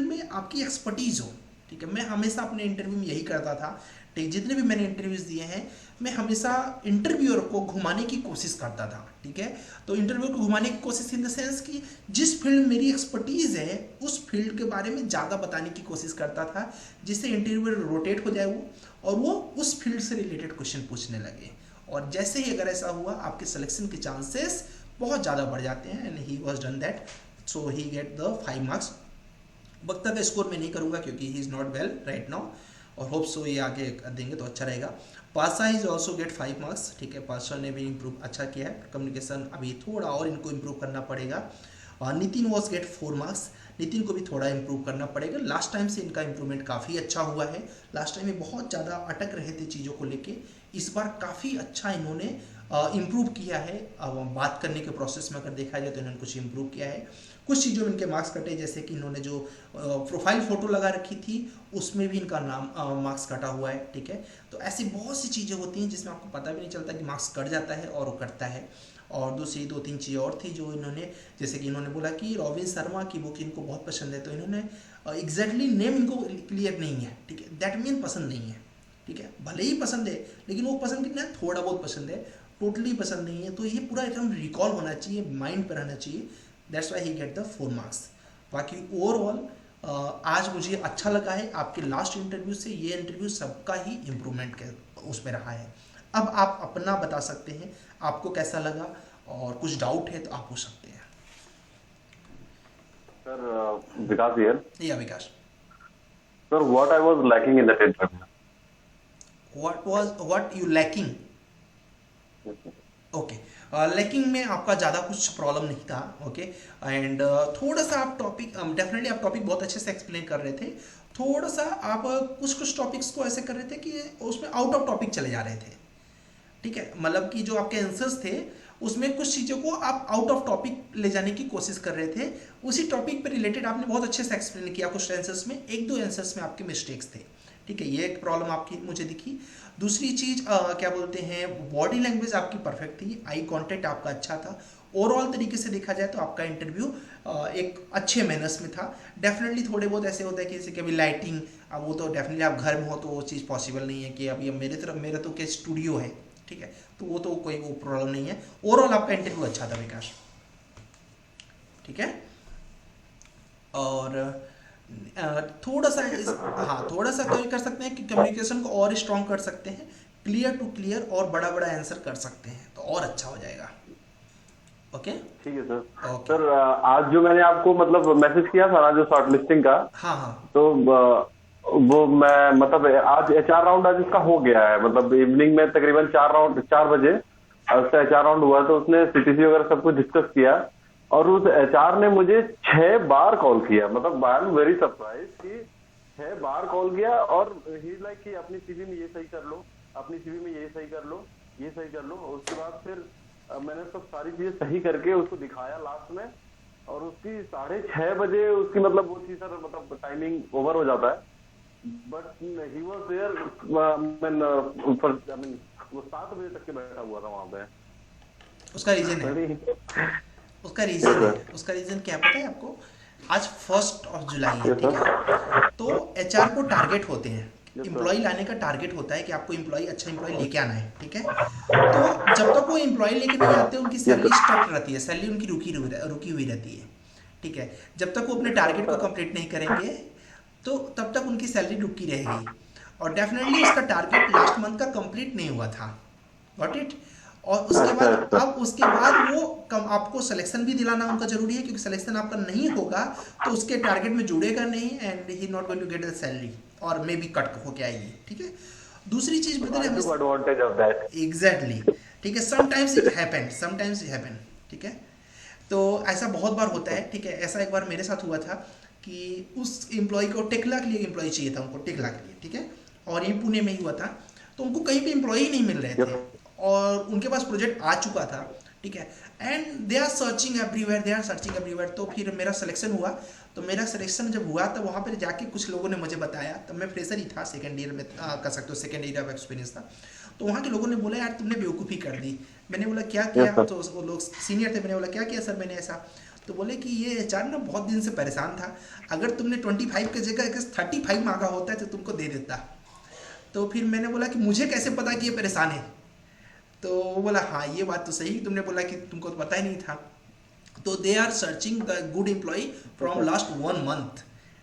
Speaker 2: में आपकी एक्सपर्टीज़ हो। ठीक है, मैं हमेशा अपने इंटरव्यू में यही करता था। ठीक, जितने भी मैंने इंटरव्यूज़ दिए हैं, मैं हमेशा इंटरव्यूअर को घुमाने की कोशिश करता था। ठीक है, तो इंटरव्यूअर को घुमाने की कोशिश इन द सेंस कि जिस फील्ड में मेरी एक्सपर्टीज़ है उस फील्ड के बारे में ज़्यादा बताने की कोशिश करता था, जिससे इंटरव्यूअर रोटेट हो जाए वो, और वो उस फील्ड से रिलेटेड क्वेश्चन पूछने लगे। और जैसे ही अगर ऐसा हुआ, आपके सिलेक्शन के चांसेस बहुत ज़्यादा बढ़ जाते हैं, and he was done that, so he get the 5 marks. वक्ता का स्कोर मैं नहीं करूँगा क्योंकि he is not well right now, और होप सो ये आगे देंगे तो अच्छा रहेगा। पासा इज ऑल्सो गेट 5 मार्क्स। ठीक है, पासा ने भी इम्प्रूव अच्छा किया है, कम्युनिकेशन अभी थोड़ा और इनको इम्प्रूव करना पड़ेगा। और Nitin was gate 4 marks, Nitin को भी थोड़ा इम्प्रूव करना पड़ेगा। लास्ट टाइम से इनका इम्प्रूवमेंट काफ़ी अच्छा हुआ है, लास्ट टाइम में बहुत ज़्यादा अटक रहे थे चीज़ों को लेके, इस बार काफ़ी अच्छा इन्होंने इम्प्रूव किया है। बात करने के प्रोसेस में अगर देखा जाए तो इन्होंने कुछ इम्प्रूव किया है। कुछ चीज़ों में इनके मार्क्स कटे, जैसे कि इन्होंने जो प्रोफाइल फ़ोटो लगा रखी थी उसमें भी इनका नाम मार्क्स कटा हुआ है। ठीक है, तो ऐसी बहुत सी चीज़ें होती हैं जिसमें आपको पता भी नहीं चलता कि मार्क्स कट जाता है और वो कटता है। और दूसरी 2-3 चीज़ें और थी जो इन्होंने, जैसे कि इन्होंने बोला कि रॉबिन शर्मा की बुक इनको बहुत पसंद है, तो इन्होंने एग्जैक्टली नेम इनको क्लियर नहीं है। ठीक है, दैट मीन पसंद नहीं है। ठीक है, भले ही पसंद है लेकिन वो पसंद कितना है, थोड़ा बहुत पसंद है, टोटली पसंद नहीं है, तो ये पूरा एकदम रिकॉल होना चाहिए, माइंड पर रहना चाहिए, that's why he get the 4 marks. बाकी ओवरऑल आज मुझे अच्छा लगा है आपके लास्ट इंटरव्यू से, ये इंटरव्यू सबका ही इम्प्रूवमेंट उसमें रहा है। अब आप अपना बता सकते हैं आपको कैसा लगा, और कुछ डाउट है तो आप पूछ सकते हैं।
Speaker 7: Sir Vikas here.
Speaker 2: Yeah Vikas,
Speaker 7: sir what I was lacking in that interview?
Speaker 2: what you lacking? Okay, lacking में आपका ज़्यादा कुछ प्रॉब्लम नहीं था। ओके, एंड थोड़ा सा आप टॉपिक, डेफिनेटली आप टॉपिक बहुत अच्छे से एक्सप्लेन कर रहे थे, थोड़ा सा आप कुछ टॉपिक्स को ऐसे कर रहे थे कि उसमें आउट ऑफ टॉपिक चले जा रहे थे। ठीक है, मतलब कि जो आपके आंसर्स थे उसमें कुछ चीज़ों को आप आउट ऑफ टॉपिक ले जाने की कोशिश कर रहे थे। उसी टॉपिक पे रिलेटेड आपने बहुत अच्छे से एक्सप्लेन किया, कुछ आंसर्स में, एक दो आंसर्स में आपके मिस्टेक्स थे। ठीक है, ये एक प्रॉब्लम आपकी मुझे दिखी। दूसरी चीज़ क्या बोलते हैं, बॉडी लैंग्वेज आपकी परफेक्ट थी, आई कांटेक्ट आपका अच्छा था। ओवरऑल तरीके से देखा जाए तो आपका इंटरव्यू एक अच्छे मैनर्स में था। डेफिनेटली थोड़े बहुत ऐसे होता है कि जैसे कि अभी लाइटिंग, अब वो तो डेफिनेटली आप घर में हो तो वो चीज़ पॉसिबल नहीं है कि अभी मेरे तो क्या स्टूडियो है, ठीक है, तो वो तो कोई वो प्रॉब्लम नहीं है। ओवरऑल आपका इंटरव्यू अच्छा था विकास, ठीक है। और थोड़ा सा हाँ, थोड़ा सा क्या कर सकते हैं कि कम्युनिकेशन को और स्ट्रॉन्ग कर सकते हैं, क्लियर टू क्लियर और बड़ा बड़ा आंसर कर सकते हैं तो और अच्छा हो जाएगा। ओके,
Speaker 7: ठीक है सर। सर आज जो मैंने आपको मतलब मैसेज किया था ना, जो शॉर्ट लिस्टिंग का,
Speaker 2: हाँ हाँ,
Speaker 7: तो वो मैं मतलब आज HR राउंड आज इसका हो गया है, मतलब इवनिंग में तकरीबन 4 बजे उसका HR राउंड हुआ, तो उसने CTC वगैरह सब कुछ डिस्कस किया, और उस HR ने मुझे 6 बार कॉल किया। मतलब आई एम वेरी सरप्राइज कि 6 बार कॉल किया, और ही लाइक कि अपनी CV में ये सही कर लो, अपनी CV में ये सही कर लो, ये सही कर लो। उसके बाद फिर मैंने सब सारी चीजें सही करके उसको दिखाया लास्ट में, और उसकी 6:30 बजे उसकी मतलब वो थी सर, मतलब टाइमिंग ओवर हो जाता है, बट ही वाज देयर, वो 7 बजे तक के बैठा हुआ था वहां पे।
Speaker 2: उसका रीजन है, उसका रीजन क्या पता है आपको? आज 1 जुलाई है, ठीक है, तो HR को टारगेट होते हैं, एम्प्लॉय लाने का टारगेट होता है कि आपको एम्प्लॉय, अच्छा एम्प्लॉय लेके आना है, ठीक है। तो जब तक वो एम्प्लॉय लेके नहीं आते उनकी सैलरी स्टक रहती है, सैलरी उनकी रुकी हुई रहती है, ठीक है। जब तक वो अपने टारगेट को कंप्लीट नहीं करेंगे तो तब तक उनकी सैलरी रुकी रहेगी, और डेफिनेटली उसका टारगेट लास्ट मंथ का कंप्लीट नहीं हुआ था, गॉट इट। और उसके बाद वो आपको सिलेक्शन भी दिलाना उनका जरूरी है, क्योंकि सिलेक्शन आपका नहीं होगा तो उसके टारगेट में जुड़ेगा नहीं, and he not going to get the salary, और मे बी कट होके आएगी, ठीक है। दूसरी चीज एग्जैक्टली, ठीक है, समटाइम्स इट हैपन, ठीक है। तो ऐसा बहुत बार होता है, ठीक है। ऐसा एक बार मेरे साथ हुआ था कि उस एम्प्लॉय को टेक्ला के लिए एम्प्लॉय चाहिए था, उनको टेक्ला के लिए, ठीक है, और ये पुणे में ही हुआ था, तो उनको कहीं भी एम्प्लॉय नहीं मिल रहे थे, और उनके पास प्रोजेक्ट आ चुका था, ठीक है, and they are searching everywhere. तो फिर मेरा सिलेक्शन हुआ, तो मेरा सिलेक्शन जब हुआ तो वहाँ पर जाके कुछ लोगों ने मुझे बताया, तब मैं फ्रेशर ही था, सेकेंड ईयर में कर सकते हो, सेकेंड ईयर ऑफ एक्सपीरियंस था। तो वहाँ के लोगों ने बोला यार तुमने बेवकूफ़ी कर दी। मैंने बोला क्या किया? तो वो लोग सीनियर थे, मैंने बोला क्या किया सर मैंने ऐसा? तो बोले कि ये HR ना बहुत दिन से परेशान था, अगर तुमने 25 की जगह 35 मांगा होता है तो तुमको दे देता। तो फिर मैंने बोला कि मुझे कैसे पता कि ये परेशान है? तो वो बोला हाँ ये बात तो सही, तुमने बोला कि तुमको तो पता ही नहीं था। तो they are searching the good employ from last 1 month,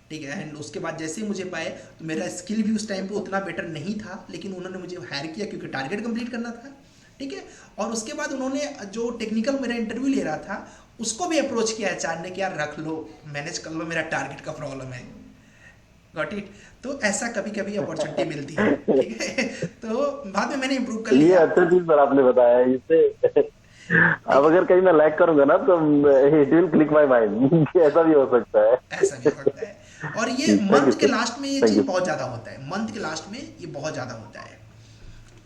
Speaker 2: ठीक है। एंड उसके बाद जैसे ही मुझे पाए तो मेरा स्किल भी उस टाइम पे उतना बेटर नहीं था, लेकिन उन्होंने मुझे हायर किया क्योंकि टारगेट कंप्लीट करना था, ठीक है। और उसके बाद उन्होंने जो टेक्निकल मेरा इंटरव्यू ले रहा था उसको भी अप्रोच किया HR ने कि यार रख लो, मैनेज कर लो, मेरा टारगेट का प्रॉब्लम है, गॉट इट। तो ऐसा कभी कभी अपॉर्चुनिटी मिलती है, ठीक है। तो बाद में मैंने इम्प्रूव कर लिया।
Speaker 7: ये अच्छा चीज पर आपने बताया, इससे अब अगर कहीं मैं लैग करूंगा ना तो it will click my mind कि ऐसा भी हो सकता है,
Speaker 2: ऐसा भी हो सकता है। और ये मंथ के लास्ट में ये चीज बहुत ज्यादा होता है, मंथ के लास्ट में ये बहुत ज्यादा होता है,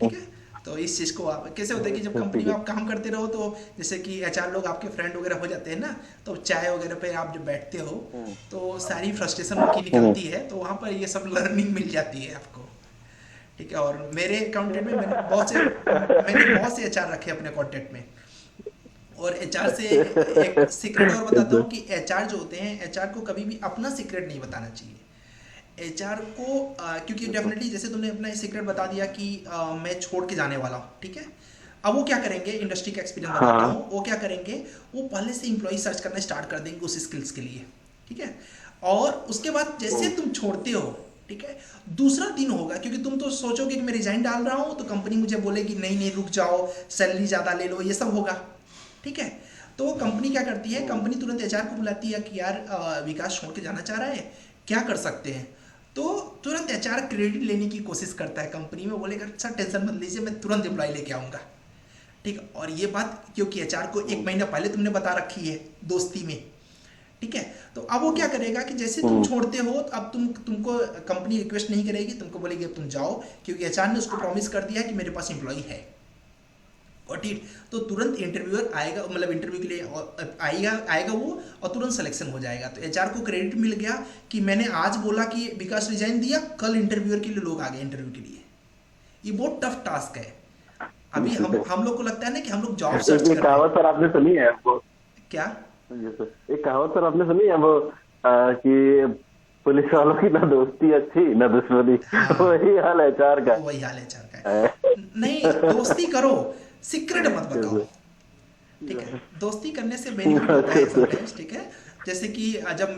Speaker 2: ठीक है। तो इस चीज़ को आप कैसे होता है कि जब कंपनी में आप काम करते रहो तो जैसे कि HR लोग आपके फ्रेंड वगैरह हो जाते हैं ना, तो चाय वगैरह पे आप जब बैठते हो तो सारी फ्रस्ट्रेशन उनकी निकलती है, तो वहाँ पर ये सब लर्निंग मिल जाती है आपको, ठीक है। और मेरे अकाउंटेंट में मैंने बहुत से HR रखे अपने कॉन्टेक्ट में। और HR से एक सीक्रेट और बताता हूँ कि HR जो होते हैं, HR को कभी भी अपना सीक्रेट नहीं बताना चाहिए। HR को क्योंकि डेफिनेटली जैसे तुमने अपना सीक्रेट बता दिया कि मैं छोड़ के जाने वाला हूँ, ठीक है। अब वो क्या करेंगे, इंडस्ट्री का एक्सपीरियंस बताता हूँ, वो क्या करेंगे, वो पहले से इंप्लॉय सर्च करना स्टार्ट कर देंगे उस स्किल्स के लिए, ठीक है। और उसके बाद जैसे तुम छोड़ते हो, ठीक है, दूसरा दिन होगा, क्योंकि तुम तो सोचोगे कि मैं रिजाइन डाल रहा हूँ तो कंपनी मुझे बोलेगी नहीं नहीं रुक जाओ, सैलरी ज़्यादा ले लो, ये सब होगा, ठीक है। तो कंपनी क्या करती है, कंपनी तुरंत एचआर को बुलाती है कि यार विकास छोड़ के जाना चाह रहा है, क्या कर सकते हैं। तो तुरंत एचआर क्रेडिट लेने की कोशिश करता है कंपनी में, बोलेगा सर टेंशन मत लीजिए, मैं तुरंत एम्प्लॉय लेके आऊँगा, ठीक है। और ये बात क्योंकि एचआर को 1 महीना पहले तुमने बता रखी है दोस्ती में, ठीक है। तो अब वो क्या करेगा कि जैसे तुम छोड़ते हो तो अब तुमको कंपनी रिक्वेस्ट नहीं करेगी, तुमको बोलेगी अब तुम जाओ, क्योंकि एचआर ने उसको प्रॉमिस कर दिया है कि मेरे पास एम्प्लॉय है, और ठीक। तो तुरंत इंटरव्यूअर आएगा, मतलब इंटरव्यू के लिए आएगा वो, और तुरंत सिलेक्शन हो जाएगा। तो एचआर को क्रेडिट मिल गया कि मैंने आज बोला कि विकास रिजाइन दिया, कल इंटरव्यूअर के लिए लोग आ गए इंटरव्यू के लिए। ये बहुत टफ टास्क है। अभी हम लोग को लगता है ना कि हम लोग जॉब सर्च कर रहे हैं।
Speaker 7: कहावत सर आपने सुनी है वो?
Speaker 2: क्या?
Speaker 7: एक कहावत सर आपने सुनी है वो कि पुलिस वालों की ना दोस्ती अच्छी ना दुश्मनी। वही हाल एचआर का,
Speaker 2: वही हाल एचआर का। नहीं, दोस्ती करो, सीक्रेट मत बताओ, ठीक है। दोस्ती करने से बेनिफिट होता है समटाइम्स, ठीक है। जैसे कि जब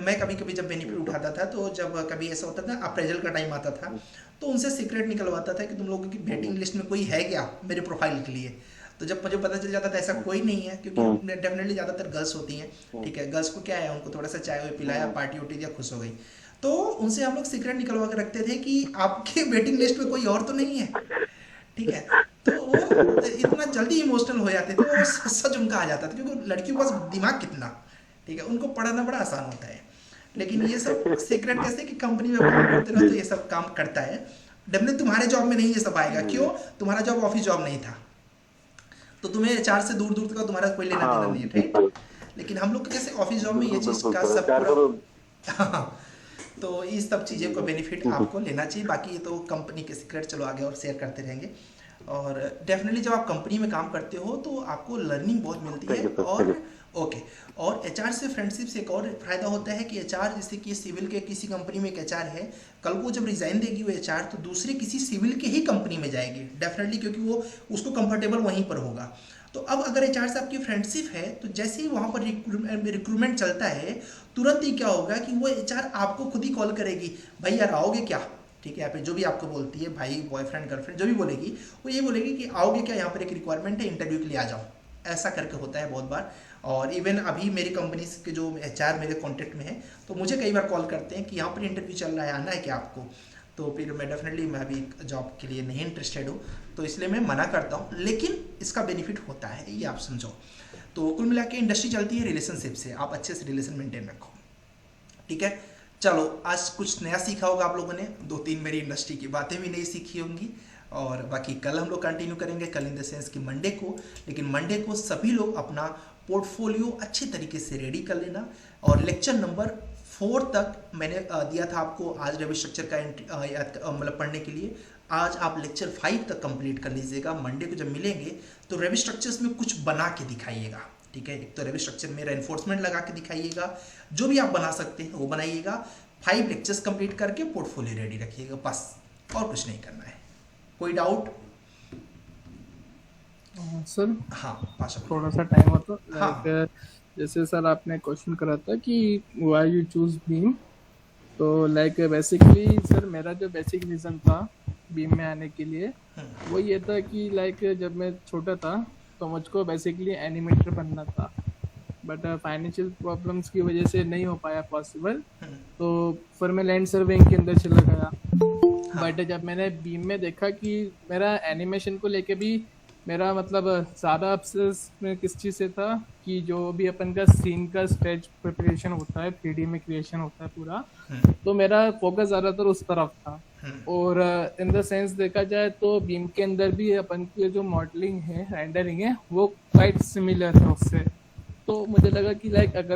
Speaker 2: मैं कभी कभी जब बेनिफिट उठाता था, तो जब कभी ऐसा होता था अप्रेजल का टाइम आता था, तो उनसे सीक्रेट निकलवाता था कि तुम लोगों की वेटिंग लिस्ट में कोई है क्या मेरे प्रोफाइल के लिए। तो जब मुझे पता चल जाता था ऐसा कोई नहीं है, क्योंकि डेफिनेटली ज़्यादातर गर्ल्स होती हैं, ठीक है। गर्ल्स को क्या है, उनको थोड़ा सा चाय वाय पिलाया, पार्टी उटी दिया, खुश हो गई। तो उनसे हम लोग सीक्रेट निकलवा के रखते थे कि आपके वेटिंग लिस्ट में कोई और तो नहीं है, ठीक है। तो वो इतना जल्दी इमोशनल हो जाते थे, वो सच उनका आ जाता था, क्योंकि लड़कियों के पास दिमाग कितना, ठीक है, उनको पढ़ाना बड़ा आसान होता है। लेकिन ये सब सीक्रेट कैसे कि कंपनी में काम करते रहो तो ये सब काम करता है। डेफिनेटली तुम्हारे जॉब में नहीं ये सब आएगा, क्यों? तुम्हारा जॉब ऑफिस जॉब नहीं था, तो तुम्हें एचआर से दूर दूर तक तुम्हारा कोई लेना देना नहीं है, ठीक। लेकिन हम लोग को जैसे ऑफिस जॉब में ये चीज़ का सब पूरा तो इस सब चीज़ों को बेनिफिट आपको लेना चाहिए। बाकी ये तो कंपनी के सीक्रेट चलो आगे और शेयर करते रहेंगे। और डेफिनेटली जब आप कंपनी में काम करते हो तो आपको लर्निंग बहुत मिलती है। और ओके, और एचआर से फ्रेंडशिप से एक और फायदा होता है कि एचआर, जैसे कि सिविल के किसी कंपनी में एक एचआर है, कल को जब रिजाइन देगी वो एचआर, तो दूसरे किसी सिविल के ही कंपनी में जाएगी डेफिनेटली, क्योंकि वो उसको कंफर्टेबल वहीं पर होगा। तो अब अगर एचआर से आपकी फ्रेंडशिप है, तो जैसे ही वहाँ पर रिक्रूटमेंट चलता है, तुरंत ही क्या होगा कि वो एचआर आपको खुद ही कॉल करेगी, भाई यार आओगे क्या, ठीक है। यहाँ पे जो भी आपको बोलती है, भाई बॉयफ्रेंड गर्लफ्रेंड जो भी बोलेगी, वो ये बोलेगी कि आओगे क्या, यहाँ पर एक रिक्वायरमेंट है, इंटरव्यू के लिए आ जाओ। ऐसा करके होता है बहुत बार। और इवन अभी मेरी कंपनी के जो एचआर मेरे कॉन्टेक्ट में है, तो मुझे कई बार कॉल करते हैं कि यहाँ पर इंटरव्यू चल रहा है, आना है क्या आपको। तो फिर मैं डेफिनेटली मैं अभी जॉब के लिए नहीं इंटरेस्टेड हूँ, तो इसलिए मैं मना करता हूँ। लेकिन इसका बेनिफिट होता है, ये आप समझो। तो कुल मिला के इंडस्ट्री चलती है रिलेशनशिप से, आप अच्छे से रिलेशन मेंटेन रखो, ठीक है। चलो, आज कुछ नया सीखा होगा आप लोगों ने, 2-3 मेरी इंडस्ट्री की बातें भी नहीं सीखी होंगी। और बाकी कल हम लोग कंटिन्यू करेंगे, कल इन द सेंस कि मंडे को। लेकिन मंडे को सभी लोग अपना पोर्टफोलियो अच्छे तरीके से रेडी कर लेना। और लेक्चर नंबर 4 तक मैंने दिया था आपको आज रेवी स्ट्रक्चर का मतलब पढ़ने के लिए। आज आप लेक्चर 5 तक कंप्लीट कर लीजिएगा। मंडे को जब मिलेंगे तो रेवी स्ट्रक्चर्स में कुछ बना के दिखाइएगा, ठीक है। एक तो रेवी स्ट्रक्चर में रेनफोर्समेंट लगा के दिखाइएगा, जो भी आप बना सकते हैं वो बनाइएगा। 5 लेक्चर्स कंप्लीट करके पोर्टफोलियो रेडी रखिएगा, बस, और कुछ नहीं करना है। कोई डाउट?
Speaker 3: सर
Speaker 2: हाँ,
Speaker 3: थोड़ा सा टाइम हो तो
Speaker 2: हाँ।
Speaker 3: जैसे सर आपने क्वेश्चन करा था कि व्हाई यू चूज बीम, तो लाइक बेसिकली सर मेरा जो बेसिक रीज़न था बीम में आने के लिए वो ये था कि लाइक जब मैं छोटा था तो मुझको बेसिकली एनिमेटर बनना था, बट फाइनेंशियल प्रॉब्लम्स की वजह से नहीं हो पाया पॉसिबल। तो फिर मैं लैंड सर्वेइंग के अंदर चला गया। बट जब मैंने बीम में देखा कि मेरा एनिमेशन को लेके भी मेरा मतलब ज़्यादा अफसोस में किस चीज़ से था कि जो भी अपन का सीन का स्केच प्रिपरेशन होता है, 3D में क्रिएशन होता है पूरा, तो मेरा फोकस ज़्यादातर उस तरफ था। और इन द सेंस देखा जाए तो बीम के अंदर भी अपन की जो मॉडलिंग है, रेंडरिंग है, वो क्वाइट सिमिलर है उससे। तो मुझे लगा कि लाइक अगर